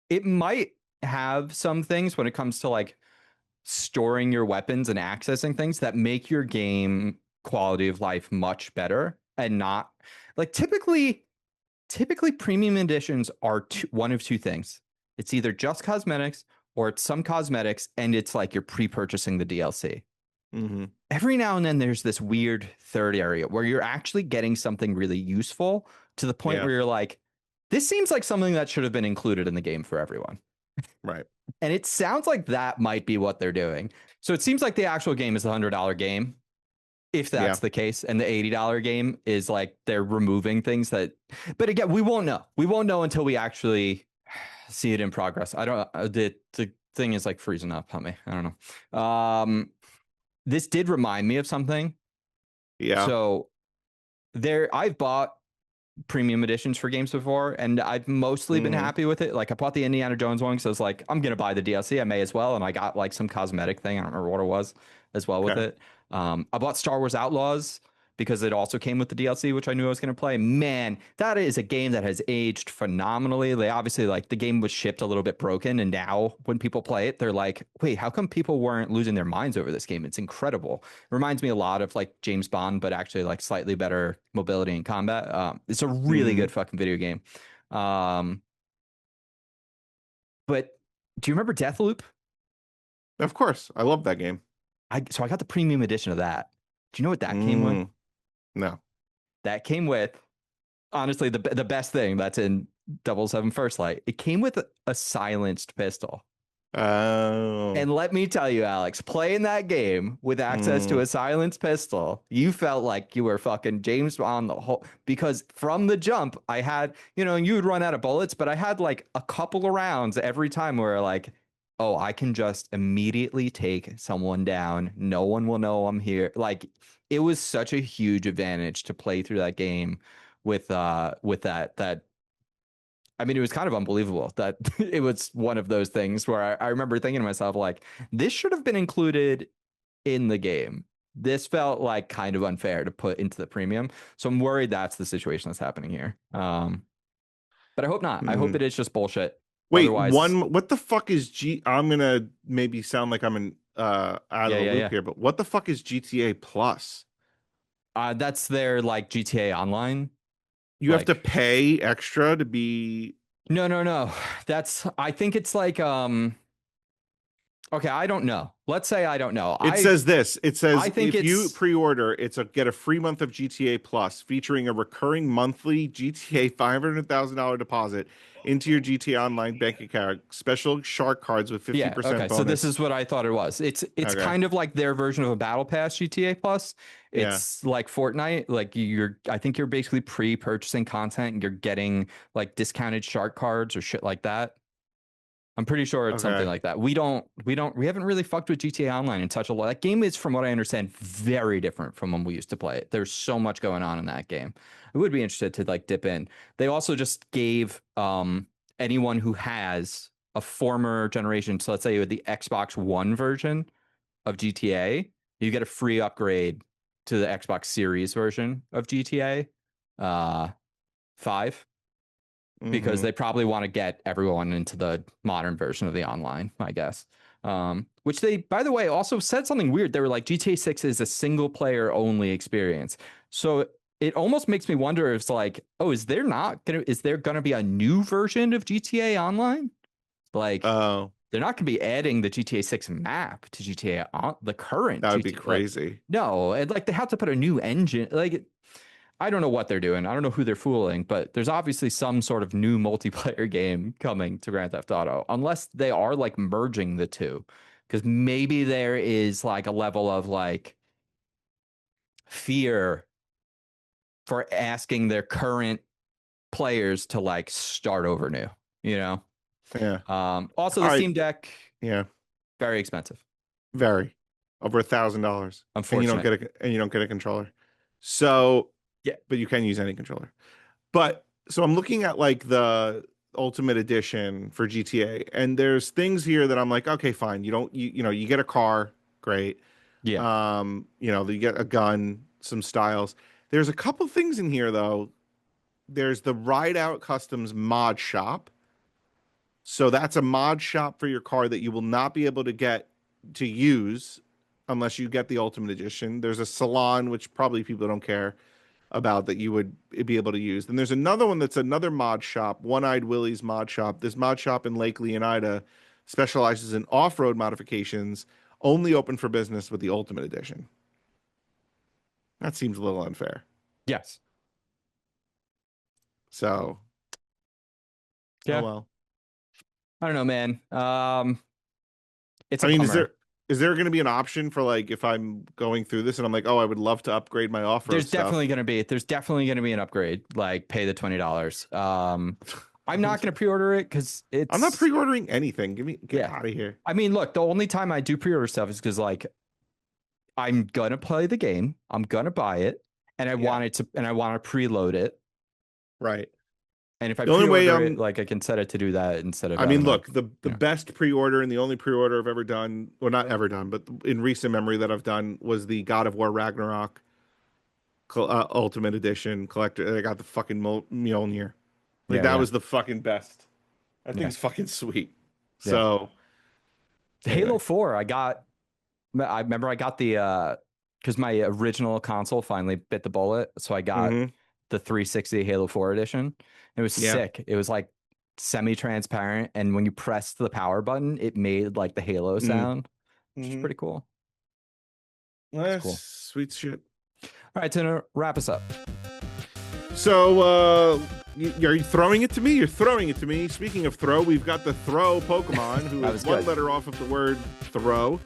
it might have some things when it comes to like storing your weapons and accessing things that make your game quality of life much better and not like typically premium editions are one of two things. It's either just cosmetics or it's some cosmetics and it's like you're pre-purchasing the DLC. Mhm. Every now and then there's this weird third area where you're actually getting something really useful to the point Yeah. where you're like, this seems like something that should have been included in the game for everyone. Right. And it sounds like that might be what they're doing. So it seems like the actual game is the $100 game, if Yeah. that's the case. And the $80 game is like they're removing things that, but again, we won't know. We won't know until we actually see it in progress. I don't, the thing is like freezing up on me. I don't know. This did remind me of something. Yeah. So I've bought premium editions for games before, and I've mostly been Mhm. happy with it. Like I bought the Indiana Jones one because I was like, I'm gonna buy the DLC, I may as well, and I got like some cosmetic thing. I don't remember what it was as well with Okay. it. I bought Star Wars Outlaws because it also came with the DLC, which I knew I was gonna play. Man, that is a game that has aged phenomenally. They obviously like the game was shipped a little bit broken, and now when people play it, they're like, wait, how come people weren't losing their minds over this game? It's incredible. Reminds me a lot of like James Bond, but actually like slightly better mobility and combat. It's a really Mhm. good fucking video game. Um, but do you remember Deathloop? Of course. I love that game. So I got the premium edition of that. Do you know what that came with? Mm. No. That came with honestly the best thing that's in 007 First Light. It came with a silenced pistol. Oh. And let me tell you, Alex, playing that game with access to Mm. a silenced pistol, you felt like you were fucking James Bond the whole because from the jump, I had, you would run out of bullets, but I had like a couple of rounds every time where like, oh, I can just immediately take someone down. No one will know I'm here. Like it was such a huge advantage to play through that game with that I mean, it was kind of unbelievable that it was one of those things where I remember thinking to myself, like, this should have been included in the game. This felt like kind of unfair to put into the premium. So I'm worried that's the situation that's happening here. But I hope not. I hope Mm. it is just bullshit. Wait, Otherwise, what the fuck is I'm gonna maybe sound like I'm in out of yeah, the yeah, loop yeah. here, but what the fuck is GTA Plus? That's their like GTA Online. You have to Like, pay extra to be no, no, no. I think it's like, okay, I don't know. Let's say I don't know. It says this. It I says think if you it's, pre-order, get a free month of GTA Plus featuring a recurring monthly GTA $500,000 deposit into your GTA Online bank account, special shark cards with yeah, 50% okay. So this bonus. is what I thought it was. It's Okay. kind of like their version of a battle pass GTA Plus. Yeah. It's like Fortnite. Like I think you're basically pre-purchasing content and you're getting like discounted shark cards or shit like that. I'm pretty sure it's something Okay. like that. We haven't really fucked with GTA Online in such a lot. That game is, from what I understand, very different from when we used to play it. There's so much going on in that game. I would be interested to like dip in. They also just gave anyone who has a former generation, so let's say you had the Xbox One version of GTA, you get a free upgrade to the Xbox Series version of GTA 5 because Mm-hmm. they probably want to get everyone into the modern version of the online, I guess. Which they, by the way, also said something weird. They were like, GTA 6 is a single player only experience. So it almost makes me wonder if it's like, oh, is there gonna be a new version of GTA Online? Like, Oh, they're not gonna be adding the GTA 6 map to GTA on the current that would be GTA. Like, crazy. no, and like they have to put a new engine. Like I don't know what they're doing. I don't know who they're fooling, but there's obviously some sort of new multiplayer game coming to Grand Theft Auto, unless they are like merging the two. Because maybe there is like a level of like fear for asking their current players to like start over new, you know? Yeah. Also, All the right. Steam Deck, Yeah. very expensive, Very. Over $1,000. And unfortunate. you don't get a controller. So, Yeah. but you can use any controller. But so I'm looking at like the Ultimate Edition for GTA, and there's things here that I'm like, okay, fine. You get a car, great. Yeah. You get a gun, some styles. There's a couple things in here though. there's the Ride Out Customs mod shop. So that's a mod shop for your car that you will not be able to get to use unless you get the Ultimate Edition. There's a salon, which probably people don't care about, that you would be able to use. Then there's another one that's another mod shop, One-Eyed Willie's mod shop. This mod shop in Lake Leonida specializes in off-road modifications, only open for business with the Ultimate Edition. That seems a little unfair. Yes. So, Yeah. oh well. I don't know, man. It's a I mean, bummer. is there going to be an option for like if I'm going through this and I'm like, oh, I would love to upgrade my off-road There's stuff. definitely gonna be an upgrade. Like pay the $20. I'm not gonna pre-order it because I'm not pre-ordering anything. Get out of here. I mean, look, the only time I do pre-order stuff is because like I'm gonna play the game, I'm gonna buy it, and I want it to, and I want to preload it. Right. And if I The only way pre-order it, like I can set it to do that instead of. I mean, look, like, the best pre-order and the only pre-order I've ever done, well, not ever done, but in recent memory that I've done was the God of War Ragnarok Ultimate Edition collector. I got the fucking Mjolnir. Like that was the fucking best. That thing's fucking sweet. So Halo 4, I remember I got the because my original console finally bit the bullet, so I got the 360 Halo 4 edition. It was sick. It was like semi-transparent, and when you pressed the power button, it made like the Halo sound, which is pretty cool. That's cool. Sweet shit. All right, Tuna, wrap us up. So, are you throwing it to me? You're throwing it to me. Speaking of throw, we've got the Throh Pokemon, who is one letter off of the word throw.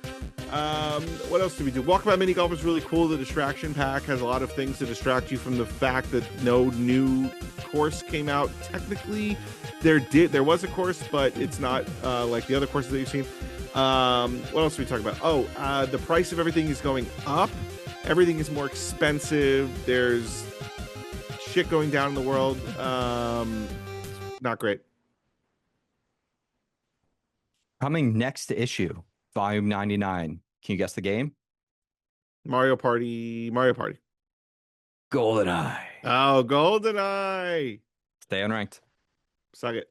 What else do we do? Walkabout Mini Golf is really cool. The distraction pack has a lot of things to distract you from the fact that no new course came out. Technically, there was a course, but it's not like the other courses that you've seen. What else do we talk about? Oh, the price of everything is going up. Everything is more expensive. There's shit going down in the world. Not great. Coming next issue, volume 99. Can you guess the game? Mario Party. GoldenEye. Oh, GoldenEye. Stay unranked. Suck it.